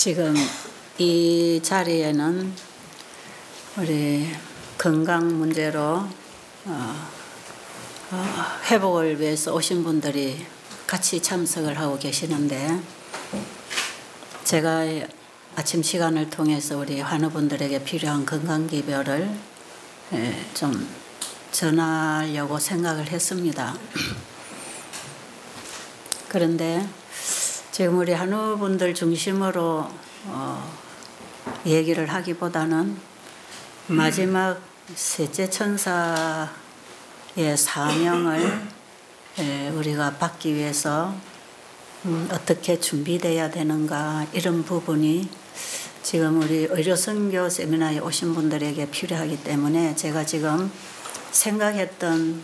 지금 이 자리에는 우리 건강 문제로 회복을 위해서 오신 분들이 같이 참석을 하고 계시는데, 제가 아침 시간을 통해서 우리 환우분들에게 필요한 건강기별을 좀 전하려고 생각을 했습니다. 그런데 지금 우리 환우분들 중심으로 얘기를 하기보다는 마지막 셋째 천사의 사명을 우리가 받기 위해서 어떻게 준비되어야 되는가, 이런 부분이 지금 우리 의료선교 세미나에 오신 분들에게 필요하기 때문에 제가 지금 생각했던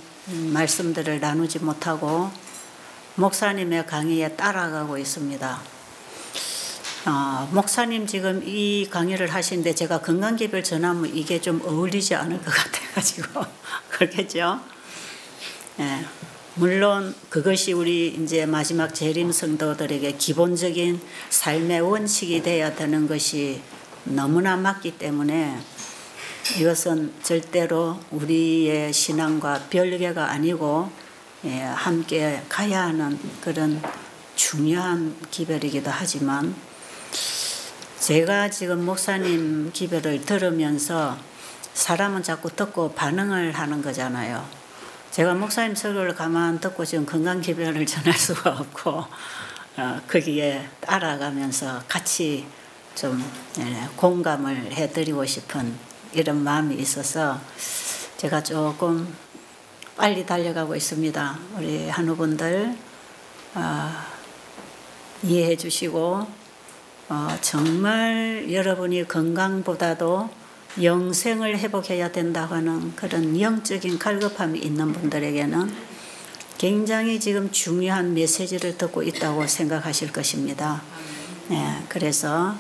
말씀들을 나누지 못하고 목사님의 강의에 따라가고 있습니다. 목사님 지금 이 강의를 하시는데 제가 건강기별 전하면 이게 좀 어울리지 않을 것 같아가지고 그렇겠죠? 예. 물론 그것이 우리 이제 마지막 재림 성도들에게 기본적인 삶의 원칙이 되어야 되는 것이 너무나 맞기 때문에 이것은 절대로 우리의 신앙과 별개가 아니고 함께 가야 하는 그런 중요한 기별이기도 하지만, 제가 지금 목사님 기별을 들으면서 사람은 자꾸 듣고 반응을 하는 거잖아요. 제가 목사님 설교를 가만 듣고 지금 건강기별을 전할 수가 없고 거기에 따라가면서 같이 좀 공감을 해드리고 싶은 이런 마음이 있어서 제가 조금 빨리 달려가고 있습니다. 우리 환우분들 이해해 주시고 정말 여러분이 건강보다도 영생을 회복해야 된다고 하는 그런 영적인 갈급함이 있는 분들에게는 굉장히 지금 중요한 메시지를 듣고 있다고 생각하실 것입니다. 그래서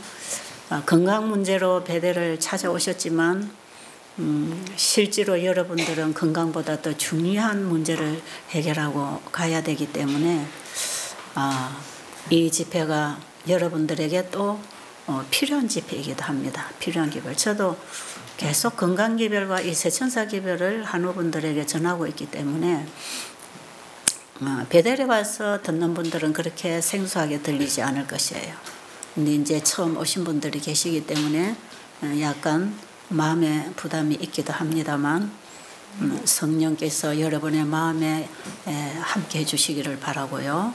건강 문제로 베델을 찾아오셨지만 실제로 여러분들은 건강보다 더 중요한 문제를 해결하고 가야 되기 때문에 이 집회가 여러분들에게 또 필요한 집회이기도 합니다. 필요한 기별. 저도 계속 건강기별과 이 세천사기별을 환우분들에게 전하고 있기 때문에 베델에 와서 듣는 분들은 그렇게 생소하게 들리지 않을 것이에요. 근데 이제 처음 오신 분들이 계시기 때문에 약간 마음에 부담이 있기도 합니다만 성령께서 여러분의 마음에 함께 해주시기를 바라고요.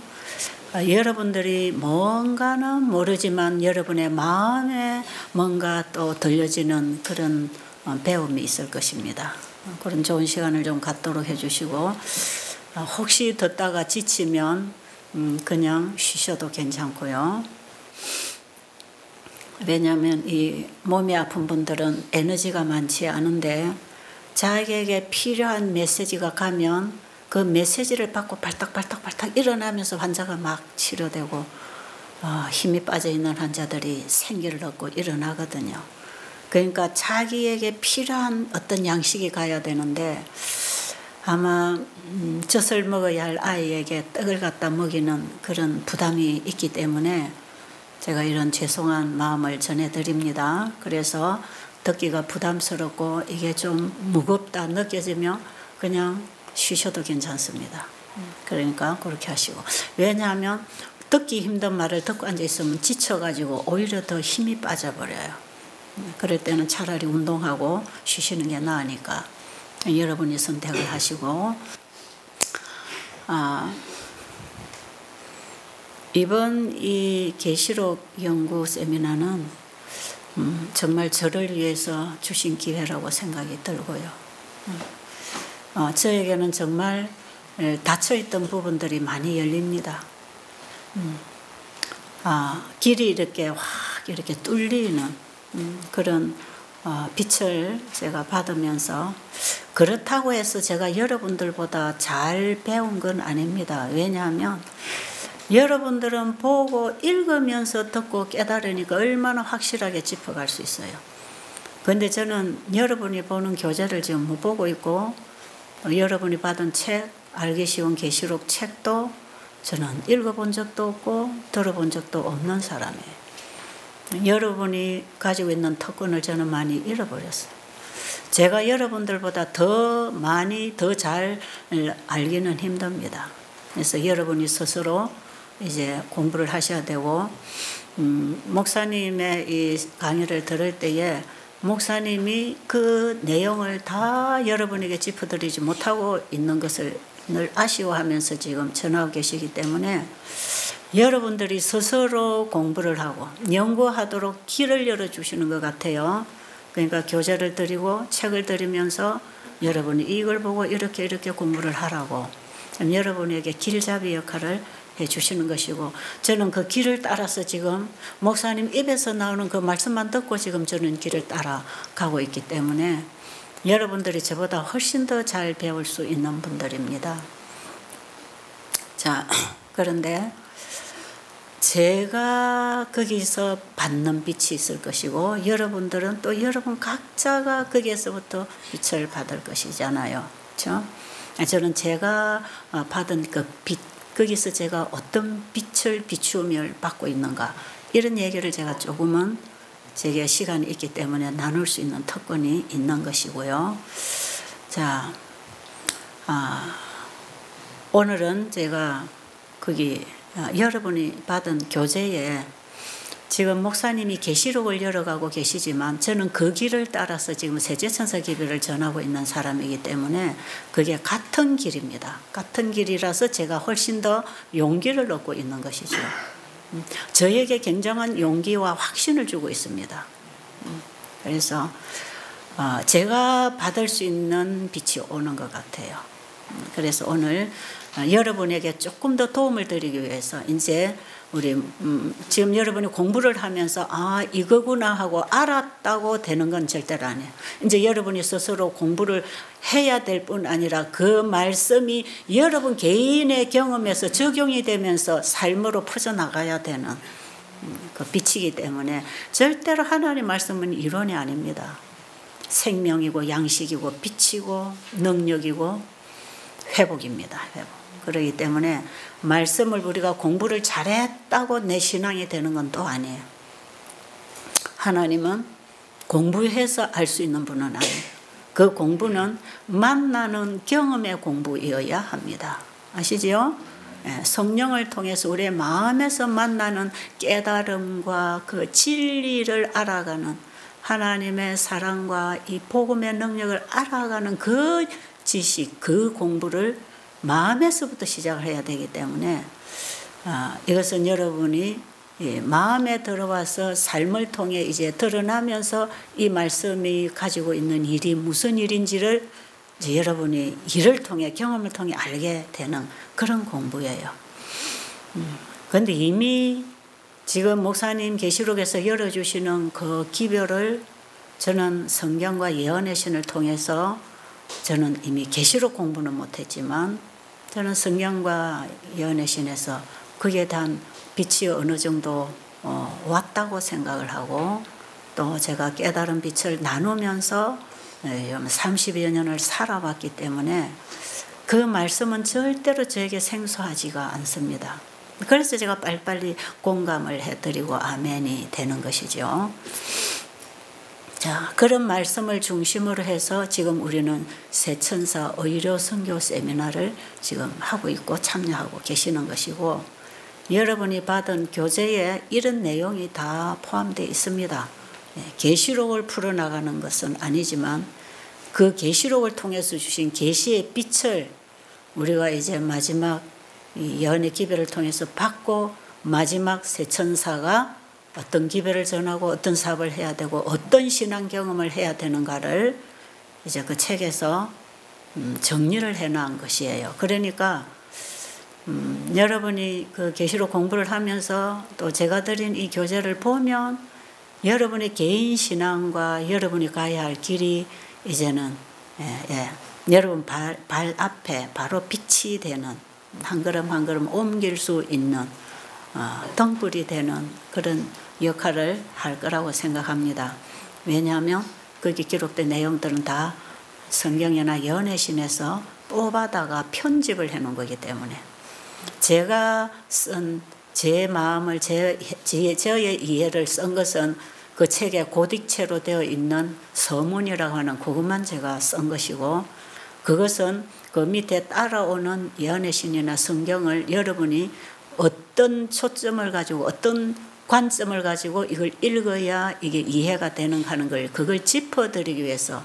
여러분들이 뭔가는 모르지만 여러분의 마음에 뭔가 또 들려지는 그런 배움이 있을 것입니다. 그런 좋은 시간을 좀 갖도록 해주시고, 혹시 듣다가 지치면 그냥 쉬셔도 괜찮고요. 왜냐하면 이 몸이 아픈 분들은 에너지가 많지 않은데 자기에게 필요한 메시지가 가면 그 메시지를 받고 발딱발딱 일어나면서 환자가 막 치료되고 힘이 빠져있는 환자들이 생기를 얻고 일어나거든요. 그러니까 자기에게 필요한 어떤 양식이 가야 되는데 아마 젖을 먹어야 할 아이에게 떡을 갖다 먹이는 그런 부담이 있기 때문에 제가 이런 죄송한 마음을 전해드립니다. 그래서 듣기가 부담스럽고 이게 좀 무겁다 느껴지면 그냥 쉬셔도 괜찮습니다. 그러니까 그렇게 하시고, 왜냐하면 듣기 힘든 말을 듣고 앉아있으면 지쳐가지고 오히려 더 힘이 빠져버려요. 그럴 때는 차라리 운동하고 쉬시는 게 나으니까 여러분이 선택을 하시고, 이번 이 계시록 연구 세미나는 정말 저를 위해서 주신 기회라고 생각이 들고요. 저에게는 정말 닫혀있던 부분들이 많이 열립니다. 길이 이렇게 확 이렇게 뚫리는 그런 빛을 제가 받으면서, 그렇다고 해서 제가 여러분들보다 잘 배운 건 아닙니다. 왜냐하면 여러분들은 보고 읽으면서 듣고 깨달으니까 얼마나 확실하게 짚어갈 수 있어요. 그런데 저는 여러분이 보는 교재를 지금 못 보고 있고, 여러분이 받은 책, 알기 쉬운 계시록 책도 저는 읽어본 적도 없고 들어본 적도 없는 사람이에요. 여러분이 가지고 있는 특권을 저는 많이 잃어버렸어요. 제가 여러분들보다 더 많이 더 잘 알기는 힘듭니다. 그래서 여러분이 스스로 이제 공부를 하셔야 되고, 목사님의 이 강의를 들을 때에 목사님이 그 내용을 다 여러분에게 짚어드리지 못하고 있는 것을 늘 아쉬워하면서 지금 전하고 계시기 때문에 여러분들이 스스로 공부를 하고 연구하도록 길을 열어주시는 것 같아요. 그러니까 교재를 드리고 책을 드리면서 여러분이 이걸 보고 이렇게 공부를 하라고 여러분에게 길잡이 역할을 해주시는 것이고, 저는 그 길을 따라서 지금 목사님 입에서 나오는 그 말씀만 듣고 지금 저는 길을 따라가고 있기 때문에 여러분들이 저보다 훨씬 더 잘 배울 수 있는 분들입니다. 자, 그런데 제가 거기서 받는 빛이 있을 것이고 여러분들은 또 여러분 각자가 거기에서부터 빛을 받을 것이잖아요. 그렇죠? 저는 제가 받은 그 빛, 거기서 제가 어떤 빛을 비추음을 받고 있는가, 이런 얘기를 제가 조금은 제게 시간이 있기 때문에 나눌 수 있는 특권이 있는 것이고요. 자, 오늘은 제가 거기 여러분이 받은 교재에 지금 목사님이 계시록을 열어가고 계시지만 저는 그 길을 따라서 지금 세제천사 기별을 전하고 있는 사람이기 때문에 그게 같은 길입니다. 같은 길이라서 제가 훨씬 더 용기를 얻고 있는 것이죠. 저에게 굉장한 용기와 확신을 주고 있습니다. 그래서 제가 받을 수 있는 빛이 오는 것 같아요. 그래서 오늘 여러분에게 조금 더 도움을 드리기 위해서 이제 우리 지금 여러분이 공부를 하면서 이거구나 하고 알았다고 되는 건 절대로 아니에요. 이제 여러분이 스스로 공부를 해야 될 뿐 아니라 그 말씀이 여러분 개인의 경험에서 적용이 되면서 삶으로 퍼져나가야 되는 그 빛이기 때문에 절대로 하나님 말씀은 이론이 아닙니다. 생명이고 양식이고 빛이고 능력이고 회복입니다. 회복. 그렇기 때문에 말씀을 우리가 공부를 잘했다고 내 신앙이 되는 건 또 아니에요. 하나님은 공부해서 알 수 있는 분은 아니에요. 그 공부는 만나는 경험의 공부이어야 합니다. 아시죠? 성령을 통해서 우리의 마음에서 만나는 깨달음과 그 진리를 알아가는 하나님의 사랑과 이 복음의 능력을 알아가는 그 지식, 그 공부를 마음에서부터 시작을 해야 되기 때문에 이것은 여러분이 마음에 들어와서 삶을 통해 이제 드러나면서 이 말씀이 가지고 있는 일이 무슨 일인지를 이제 여러분이 일을 통해 경험을 통해 알게 되는 그런 공부예요. 그런데 이미 지금 목사님 계시록에서 열어주시는 그 기별을 저는 성경과 예언의 신을 통해서 저는 이미 계시록 공부는 못했지만 저는 성경과 예언의 신에서 그에 대한 빛이 어느 정도 왔다고 생각을 하고, 또 제가 깨달은 빛을 나누면서 30여 년을 살아왔기 때문에 그 말씀은 절대로 저에게 생소하지가 않습니다. 그래서 제가 빨리빨리 공감을 해드리고 아멘이 되는 것이죠. 자, 그런 말씀을 중심으로 해서 지금 우리는 세천사 의료 선교 세미나를 지금 하고 있고 참여하고 계시는 것이고, 여러분이 받은 교재에 이런 내용이 다 포함되어 있습니다. 계시록을 풀어나가는 것은 아니지만 그 계시록을 통해서 주신 계시의 빛을 우리가 이제 마지막 예언의 기별을 통해서 받고 마지막 세천사가 어떤 기별을 전하고 어떤 사업을 해야 되고 어떤 신앙 경험을 해야 되는가를 이제 그 책에서 정리를 해놓은 것이에요. 그러니까 여러분이 그 계시록 공부를 하면서 또 제가 드린 이 교재를 보면 여러분의 개인 신앙과 여러분이 가야 할 길이 이제는 여러분 발 앞에 바로 빛이 되는 한 걸음 한 걸음 옮길 수 있는 등불이 되는 그런 역할을 할 거라고 생각합니다. 왜냐하면 거기 기록된 내용들은 다 성경이나 예언의 신에서 뽑아다가 편집을 해놓은 거기 때문에 제가 쓴 제 마음을 저의 이해를 쓴 것은 그 책에 고딕체로 되어 있는 서문이라고 하는 그것만 제가 쓴 것이고, 그것은 그 밑에 따라오는 예언의 신이나 성경을 여러분이 어떤 초점을 가지고 어떤 관점을 가지고 이걸 읽어야 이게 이해가 되는 하는 걸 그걸 짚어드리기 위해서,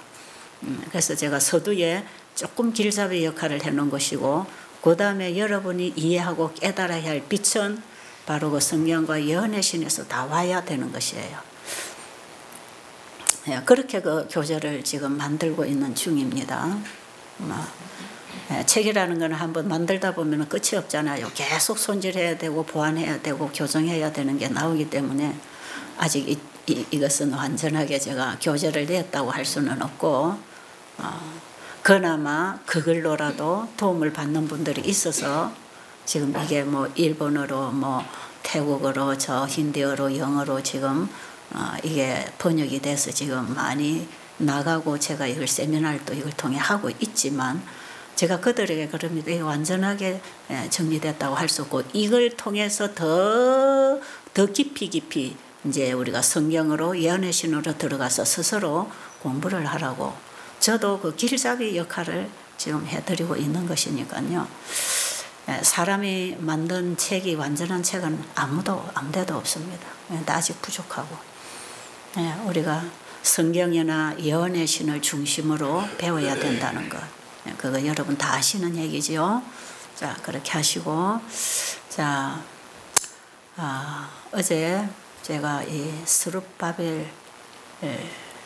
그래서 제가 서두에 조금 길잡이 역할을 해놓은 것이고, 그 다음에 여러분이 이해하고 깨달아야 할 빛은 바로 그 성경과 예언의 신에서 다 와야 되는 것이에요. 그렇게 그 교재를 지금 만들고 있는 중입니다. 책이라는 건 한번 만들다 보면 끝이 없잖아요. 계속 손질해야 되고 보완해야 되고 교정해야 되는 게 나오기 때문에 아직 이것은 완전하게 제가 교재를 냈다고 할 수는 없고, 그나마 그걸로라도 도움을 받는 분들이 있어서 지금 이게 뭐 일본어로 뭐 태국어로 저 힌디어로 영어로 지금 이게 번역이 돼서 지금 많이 나가고 제가 이걸 세미나를 이걸 통해 하고 있지만, 제가 그들에게 그럽니다. 이게 완전하게 정리됐다고 할 수 없고, 이걸 통해서 더 깊이 이제 우리가 성경으로 예언의 신으로 들어가서 스스로 공부를 하라고, 저도 그 길잡이 역할을 지금 해드리고 있는 것이니까요. 사람이 만든 책이 완전한 책은 아무데도 없습니다. 아직 부족하고, 우리가 성경이나 예언의 신을 중심으로 배워야 된다는 것, 그거 여러분 다 아시는 얘기죠. 자, 그렇게 하시고, 자, 어제 제가 이 스룹바벨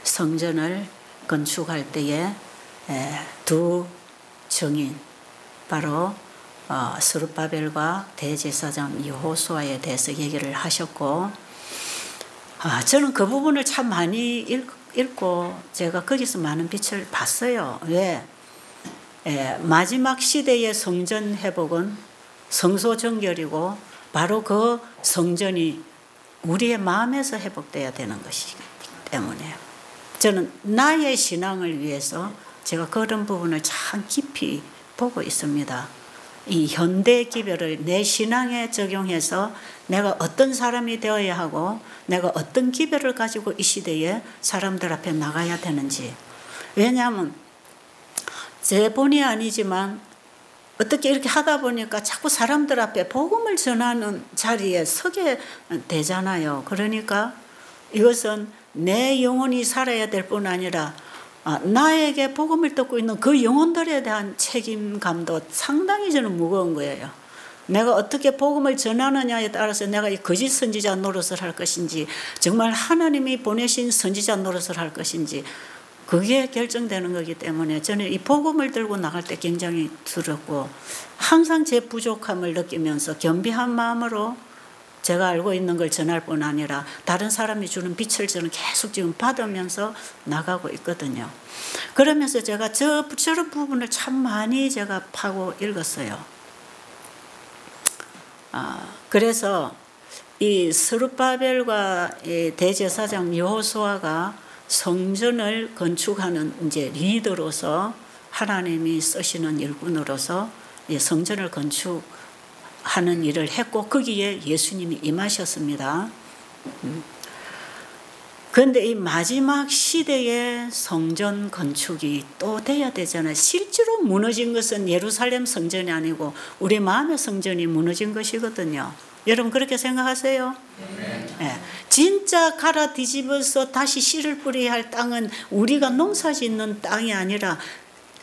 성전을 건축할 때에 두 증인, 바로 스룹바벨과 대제사장 여호수아에 대해서 얘기를 하셨고, 저는 그 부분을 참 많이 읽고 제가 거기서 많은 빛을 봤어요. 왜? 마지막 시대의 성전 회복은 성소 정결이고, 바로 그 성전이 우리의 마음에서 회복돼야 되는 것이기 때문에 저는 나의 신앙을 위해서 제가 그런 부분을 참 깊이 보고 있습니다. 이 현대 기별을 내 신앙에 적용해서 내가 어떤 사람이 되어야 하고 내가 어떤 기별을 가지고 이 시대에 사람들 앞에 나가야 되는지. 왜냐하면 제 본의 아니지만 어떻게 이렇게 하다 보니까 자꾸 사람들 앞에 복음을 전하는 자리에 서게 되잖아요. 그러니까 이것은 내 영혼이 살아야 될 뿐 아니라 나에게 복음을 듣고 있는 그 영혼들에 대한 책임감도 상당히 저는 무거운 거예요. 내가 어떻게 복음을 전하느냐에 따라서 내가 이 거짓 선지자 노릇을 할 것인지, 정말 하나님이 보내신 선지자 노릇을 할 것인지, 그게 결정되는 거기 때문에 저는 이 복음을 들고 나갈 때 굉장히 두렵고, 항상 제 부족함을 느끼면서 겸비한 마음으로 제가 알고 있는 걸 전할 뿐 아니라 다른 사람이 주는 빛을 저는 계속 지금 받으면서 나가고 있거든요. 그러면서 제가 저런 부분을 참 많이 제가 파고 읽었어요. 그래서 이 스룹바벨과 대제사장 여호수아가 성전을 건축하는 이제 리더로서 하나님이 쓰시는 일꾼으로서 성전을 건축하는 일을 했고, 거기에 예수님이 임하셨습니다. 그런데 이 마지막 시대의 성전 건축이 또 돼야 되잖아요. 실제로 무너진 것은 예루살렘 성전이 아니고 우리 마음의 성전이 무너진 것이거든요. 여러분 그렇게 생각하세요? 네. 진짜 갈아 뒤집어서 다시 씨를 뿌려야 할 땅은 우리가 농사 짓는 땅이 아니라,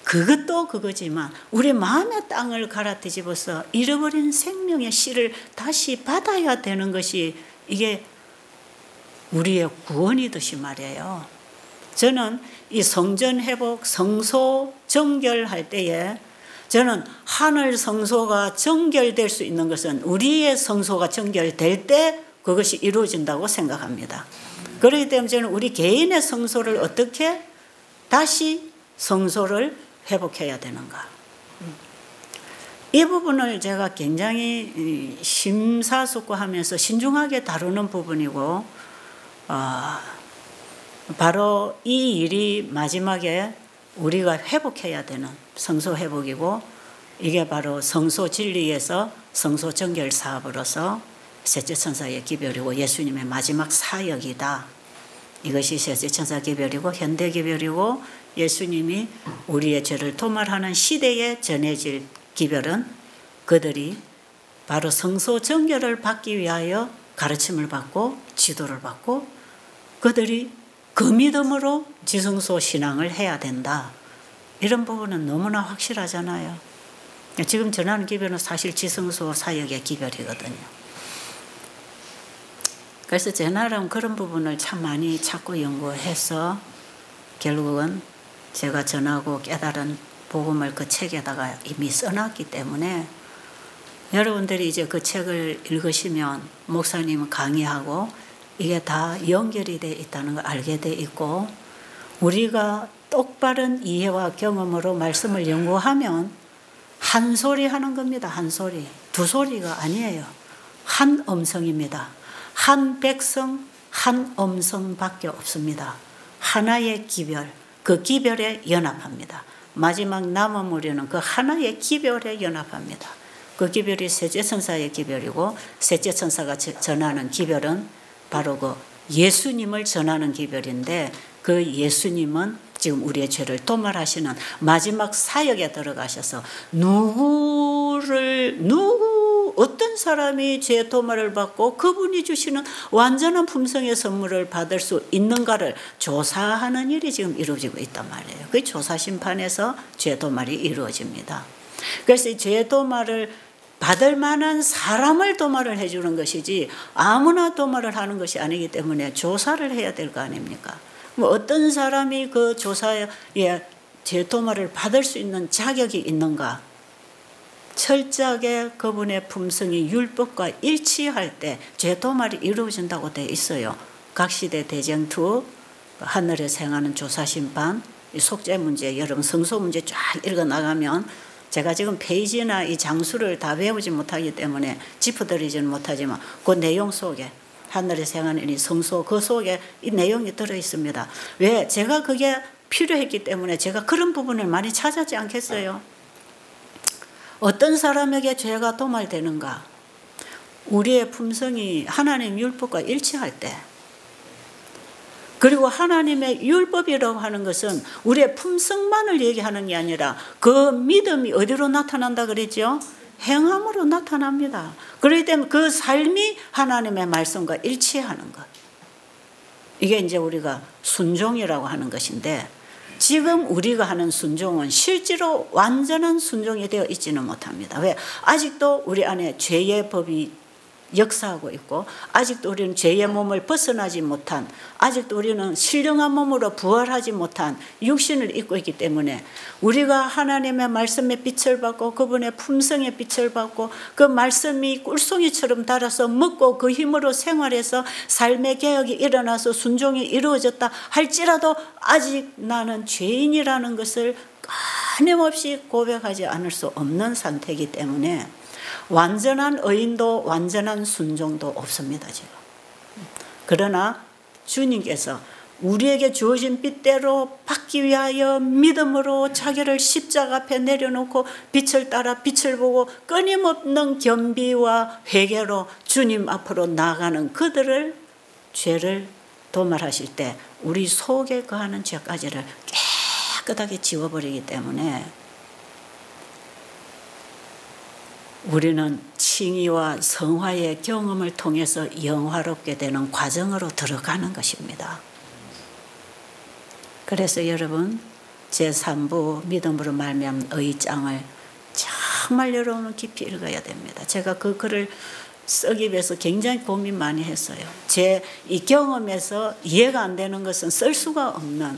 그것도 그거지만 우리 마음의 땅을 갈아 뒤집어서 잃어버린 생명의 씨를 다시 받아야 되는 것이 이게 우리의 구원이듯이 말이에요. 저는 이 성전 회복, 성소 정결할 때에 저는 하늘 성소가 정결될 수 있는 것은 우리의 성소가 정결될 때 그것이 이루어진다고 생각합니다. 그렇기 때문에 저는 우리 개인의 성소를 어떻게 다시 성소를 회복해야 되는가. 이 부분을 제가 굉장히 심사숙고하면서 신중하게 다루는 부분이고, 바로 이 일이 마지막에 우리가 회복해야 되는 성소 회복이고, 이게 바로 성소 진리에서 성소 정결 사업으로서 셋째 천사의 기별이고 예수님의 마지막 사역이다. 이것이 셋째 천사 기별이고 현대 기별이고 예수님이 우리의 죄를 도말하는 시대에 전해질 기별은 그들이 바로 성소 정결을 받기 위하여 가르침을 받고 지도를 받고 그들이 그 믿음으로 지성소 신앙을 해야 된다. 이런 부분은 너무나 확실하잖아요. 지금 전하는 기별은 사실 지성소 사역의 기별이거든요. 그래서 제 나름 그런 부분을 참 많이 찾고 연구해서 결국은 제가 전하고 깨달은 복음을 그 책에다가 이미 써놨기 때문에 여러분들이 이제 그 책을 읽으시면 목사님은 강의하고 이게 다 연결이 되어 있다는 걸 알게 돼 있고 우리가 똑바른 이해와 경험으로 말씀을 연구하면 한 소리 하는 겁니다. 한 소리. 두 소리가 아니에요. 한 음성입니다. 한 백성, 한 음성밖에 없습니다. 하나의 기별, 그 기별에 연합합니다. 마지막 남은 무리는 그 하나의 기별에 연합합니다. 그 기별이 셋째 천사의 기별이고 셋째 천사가 전하는 기별은 바로 그 예수님을 전하는 기별인데 그 예수님은 지금 우리의 죄를 도말하시는 마지막 사역에 들어가셔서 어떤 사람이 죄 도말을 받고 그분이 주시는 완전한 품성의 선물을 받을 수 있는가를 조사하는 일이 지금 이루어지고 있단 말이에요. 그 조사 심판에서 죄 도말이 이루어집니다. 그래서 이 죄 도말을 받을 만한 사람을 도말을 해주는 것이지 아무나 도말을 하는 것이 아니기 때문에 조사를 해야 될 거 아닙니까? 뭐 어떤 사람이 그 조사에 죄 도말을 받을 수 있는 자격이 있는가? 철저하게 그분의 품성이 율법과 일치할 때 죄 도말이 이루어진다고 되어 있어요. 각 시대 대쟁투, 하늘에서 행하는 조사심판, 속죄 문제, 여러분 성소 문제 쫙 읽어나가면 제가 지금 페이지나 이 장수를 다 외우지 못하기 때문에 짚어드리지는 못하지만 그 내용 속에 하늘에서 행하는 이 성소 그 속에 이 내용이 들어있습니다. 왜? 제가 그게 필요했기 때문에 제가 그런 부분을 많이 찾았지 않겠어요? 어떤 사람에게 죄가 도말되는가? 우리의 품성이 하나님 율법과 일치할 때 그리고 하나님의 율법이라고 하는 것은 우리의 품성만을 얘기하는 게 아니라 그 믿음이 어디로 나타난다 그랬죠? 행함으로 나타납니다. 그렇기 때문에 그 삶이 하나님의 말씀과 일치하는 것. 이게 이제 우리가 순종이라고 하는 것인데 지금 우리가 하는 순종은 실제로 완전한 순종이 되어 있지는 못합니다. 왜? 아직도 우리 안에 죄의 법이 역사하고 있고 아직도 우리는 죄의 몸을 벗어나지 못한 아직도 우리는 신령한 몸으로 부활하지 못한 육신을 입고 있기 때문에 우리가 하나님의 말씀의 빛을 받고 그분의 품성의 빛을 받고 그 말씀이 꿀송이처럼 달아서 먹고 그 힘으로 생활해서 삶의 개혁이 일어나서 순종이 이루어졌다 할지라도 아직 나는 죄인이라는 것을 끊임없이 고백하지 않을 수 없는 상태이기 때문에 완전한 의인도 완전한 순종도 없습니다. 지금. 그러나 주님께서 우리에게 주어진 빛대로 받기 위하여 믿음으로 자기를 십자가 앞에 내려놓고 빛을 따라 빛을 보고 끊임없는 겸비와 회개로 주님 앞으로 나아가는 그들을 죄를 도말하실 때 우리 속에 거하는 죄까지를 깨끗하게 지워버리기 때문에 우리는 칭의와 성화의 경험을 통해서 영화롭게 되는 과정으로 들어가는 것입니다. 그래서 여러분 제3부 믿음으로 말미암은 의장을 정말 여러분은 깊이 읽어야 됩니다. 제가 그 글을 쓰기 위해서 굉장히 고민 많이 했어요. 제 이 경험에서 이해가 안 되는 것은 쓸 수가 없는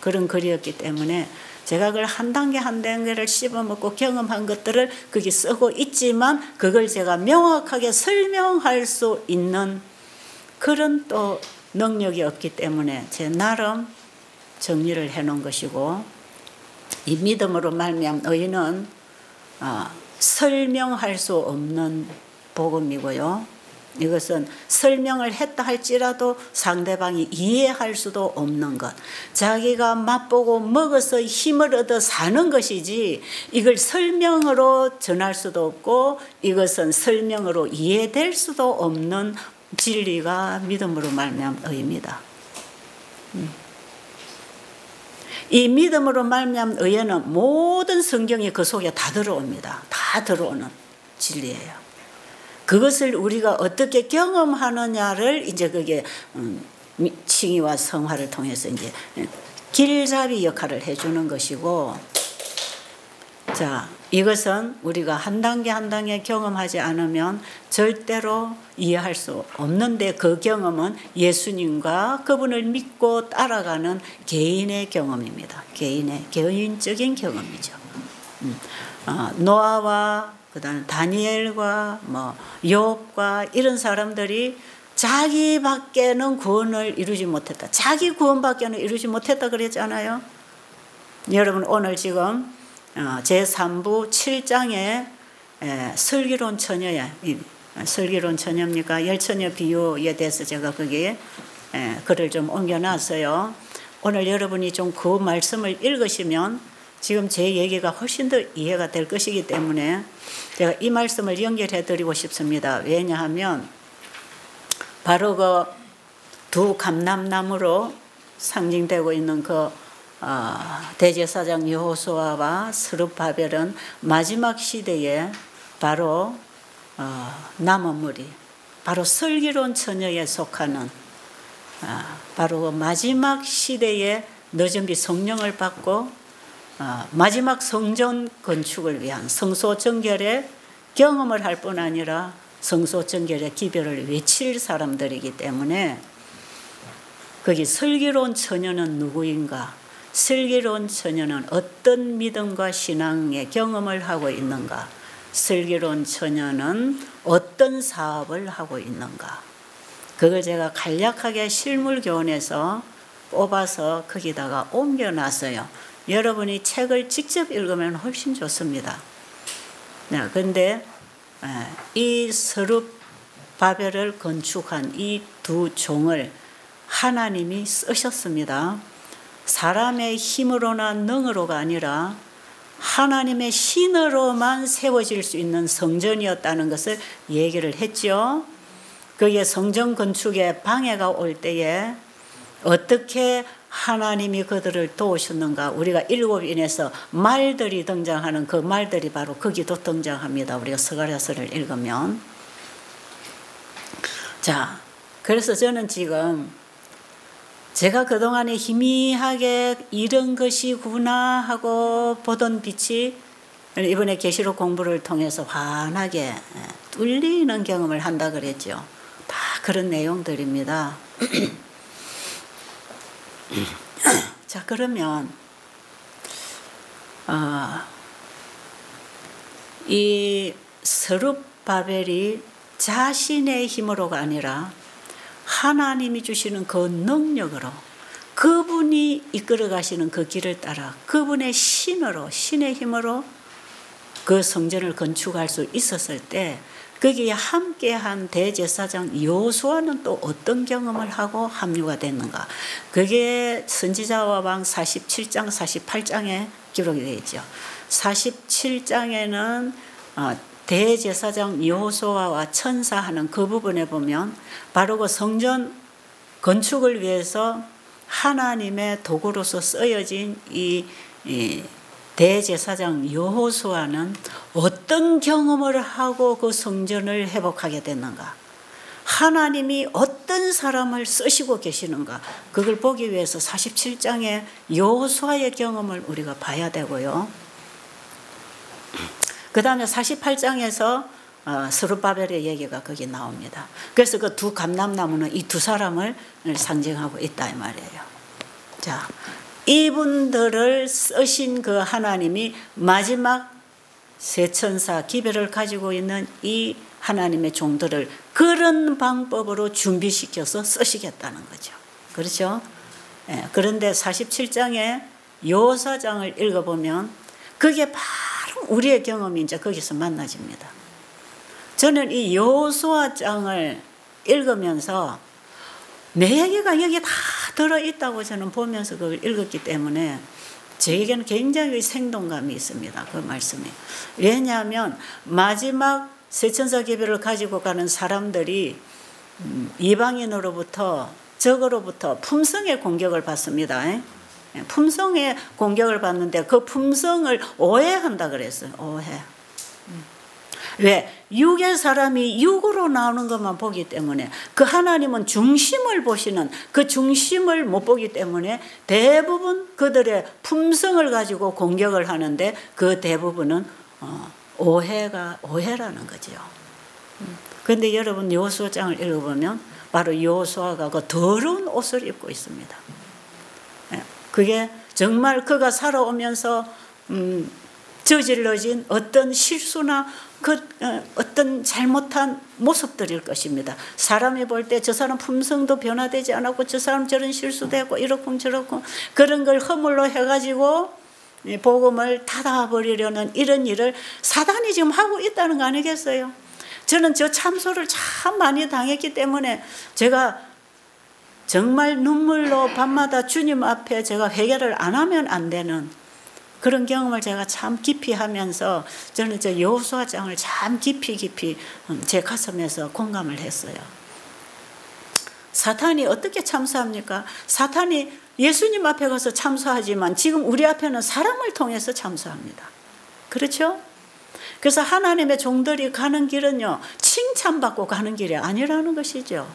그런 글이었기 때문에 제가 그걸 한 단계 한 단계를 씹어먹고 경험한 것들을 거기 쓰고 있지만 그걸 제가 명확하게 설명할 수 있는 그런 또 능력이 없기 때문에 제 나름 정리를 해놓은 것이고 이 믿음으로 말미암은 의는 설명할 수 없는 복음이고요. 이것은 설명을 했다 할지라도 상대방이 이해할 수도 없는 것. 자기가 맛보고 먹어서 힘을 얻어 사는 것이지 이걸 설명으로 전할 수도 없고 이것은 설명으로 이해될 수도 없는 진리가 믿음으로 말미암은 의입니다. 이 믿음으로 말미암은 의에는 모든 성경이 그 속에 다 들어옵니다. 다 들어오는 진리예요. 그것을 우리가 어떻게 경험하느냐를 이제 그게 칭의와 성화를 통해서 이제 길잡이 역할을 해주는 것이고, 자, 이것은 우리가 한 단계 한 단계 경험하지 않으면 절대로 이해할 수 없는데 그 경험은 예수님과 그분을 믿고 따라가는 개인의 경험입니다. 개인적인 경험이죠. 노아와 그다음 다니엘과 뭐 욥과 이런 사람들이 자기밖에는 구원을 이루지 못했다. 자기 구원밖에는 이루지 못했다 그랬잖아요. 여러분 오늘 지금 제3부 7장에 슬기로운 처녀의 슬기로운 처녀입니까? 열처녀 비유에 대해서 제가 거기에 글을 좀 옮겨놨어요. 오늘 여러분이 좀 그 말씀을 읽으시면 지금 제 얘기가 훨씬 더 이해가 될 것이기 때문에 제가 이 말씀을 연결해 드리고 싶습니다. 왜냐하면 바로 그 두 감람나무로 상징되고 있는 그 대제사장 여호수아와 스룹바벨은 마지막 시대에 바로 남은 무리, 바로 슬기로운 처녀에 속하는 바로 마지막 시대에 늦은비 성령을 받고 마지막 성전 건축을 위한 성소 정결의 경험을 할 뿐 아니라 성소 정결의 기별을 외칠 사람들이기 때문에 거기 슬기로운 처녀는 누구인가? 슬기로운 처녀는 어떤 믿음과 신앙의 경험을 하고 있는가? 슬기로운 처녀는 어떤 사업을 하고 있는가? 그걸 제가 간략하게 실물 교훈에서 뽑아서 거기다가 옮겨놨어요. 여러분이 책을 직접 읽으면 훨씬 좋습니다. 그런데 이 스룹바벨을 건축한 이 두 종을 하나님이 쓰셨습니다. 사람의 힘으로나 능으로가 아니라 하나님의 신으로만 세워질 수 있는 성전이었다는 것을 얘기를 했죠. 거기에 성전 건축에 방해가 올 때에 어떻게 하나님이 그들을 도우셨는가. 우리가 7인에서 말들이 등장하는 그 말들이 바로 거기도 등장합니다. 우리가 스가랴서를 읽으면. 자, 그래서 저는 지금 제가 그동안에 희미하게 이런 것이구나 하고 보던 빛이 이번에 계시록 공부를 통해서 환하게 뚫리는 경험을 한다 그랬죠. 다 그런 내용들입니다. 자, 그러면 이 스룹바벨이 자신의 힘으로가 아니라 하나님이 주시는 그 능력으로 그분이 이끌어 가시는 그 길을 따라 그분의 신으로, 신의 힘으로 그 성전을 건축할 수 있었을 때 거기에 함께한 대제사장 여호수아는 또 어떤 경험을 하고 합류가 됐는가. 그게 선지자와 왕 47장, 48장에 기록이 되어 있죠. 47장에는 대제사장 여호수아와 천사하는 그 부분에 보면 바로 그 성전 건축을 위해서 하나님의 도구로서 쓰여진 이 대제사장 여호수아는 어떤 경험을 하고 그 성전을 회복하게 됐는가? 하나님이 어떤 사람을 쓰시고 계시는가? 그걸 보기 위해서 47장의 여호수아의 경험을 우리가 봐야 되고요. 그 다음에 48장에서 스룹바벨의 얘기가 거기 나옵니다. 그래서 그 두 감람나무는 이 두 사람을 상징하고 있다 이 말이에요. 자, 이분들을 쓰신 그 하나님이 마지막 세천사 기별을 가지고 있는 이 하나님의 종들을 그런 방법으로 준비시켜서 쓰시겠다는 거죠. 그렇죠? 예, 그런데 47장에 여호사장을 읽어보면 그게 바로 우리의 경험이 이제 거기서 만나집니다. 저는 이 여호수아장을 읽으면서 내 얘기가 여기 다 들어있다고 저는 보면서 그걸 읽었기 때문에 저에게는 굉장히 생동감이 있습니다. 그 말씀이. 왜냐하면 마지막 세천사 기별을 가지고 가는 사람들이 이방인으로부터 적으로부터 품성의 공격을 받습니다. 품성의 공격을 받는데 그 품성을 오해한다 그랬어요. 오해. 왜? 육의 사람이 육으로 나오는 것만 보기 때문에 그 하나님은 중심을 보시는 그 중심을 못 보기 때문에 대부분 그들의 품성을 가지고 공격을 하는데 그 대부분은 오해라는 거죠. 그런데 여러분 여호수아장을 읽어보면 바로 여호수아가 그 더러운 옷을 입고 있습니다. 그게 정말 그가 살아오면서 저질러진 어떤 실수나 어떤 잘못한 모습들일 것입니다. 사람이 볼 때 저 사람 품성도 변화되지 않았고 저 사람 저런 실수도 했고 이렇고 저렇고 그런 걸 허물로 해가지고 복음을 닫아버리려는 이런 일을 사단이 지금 하고 있다는 거 아니겠어요? 저는 저 참소를 참 많이 당했기 때문에 제가 정말 눈물로 밤마다 주님 앞에 제가 회개를 안 하면 안 되는 그런 경험을 제가 참 깊이 하면서 저는 저 여호수아장을 참 깊이 제 가슴에서 공감을 했어요. 사탄이 어떻게 참수합니까? 사탄이 예수님 앞에 가서 참수하지만 지금 우리 앞에는 사람을 통해서 참수합니다. 그렇죠? 그래서 하나님의 종들이 가는 길은요, 칭찬받고 가는 길이 아니라는 것이죠.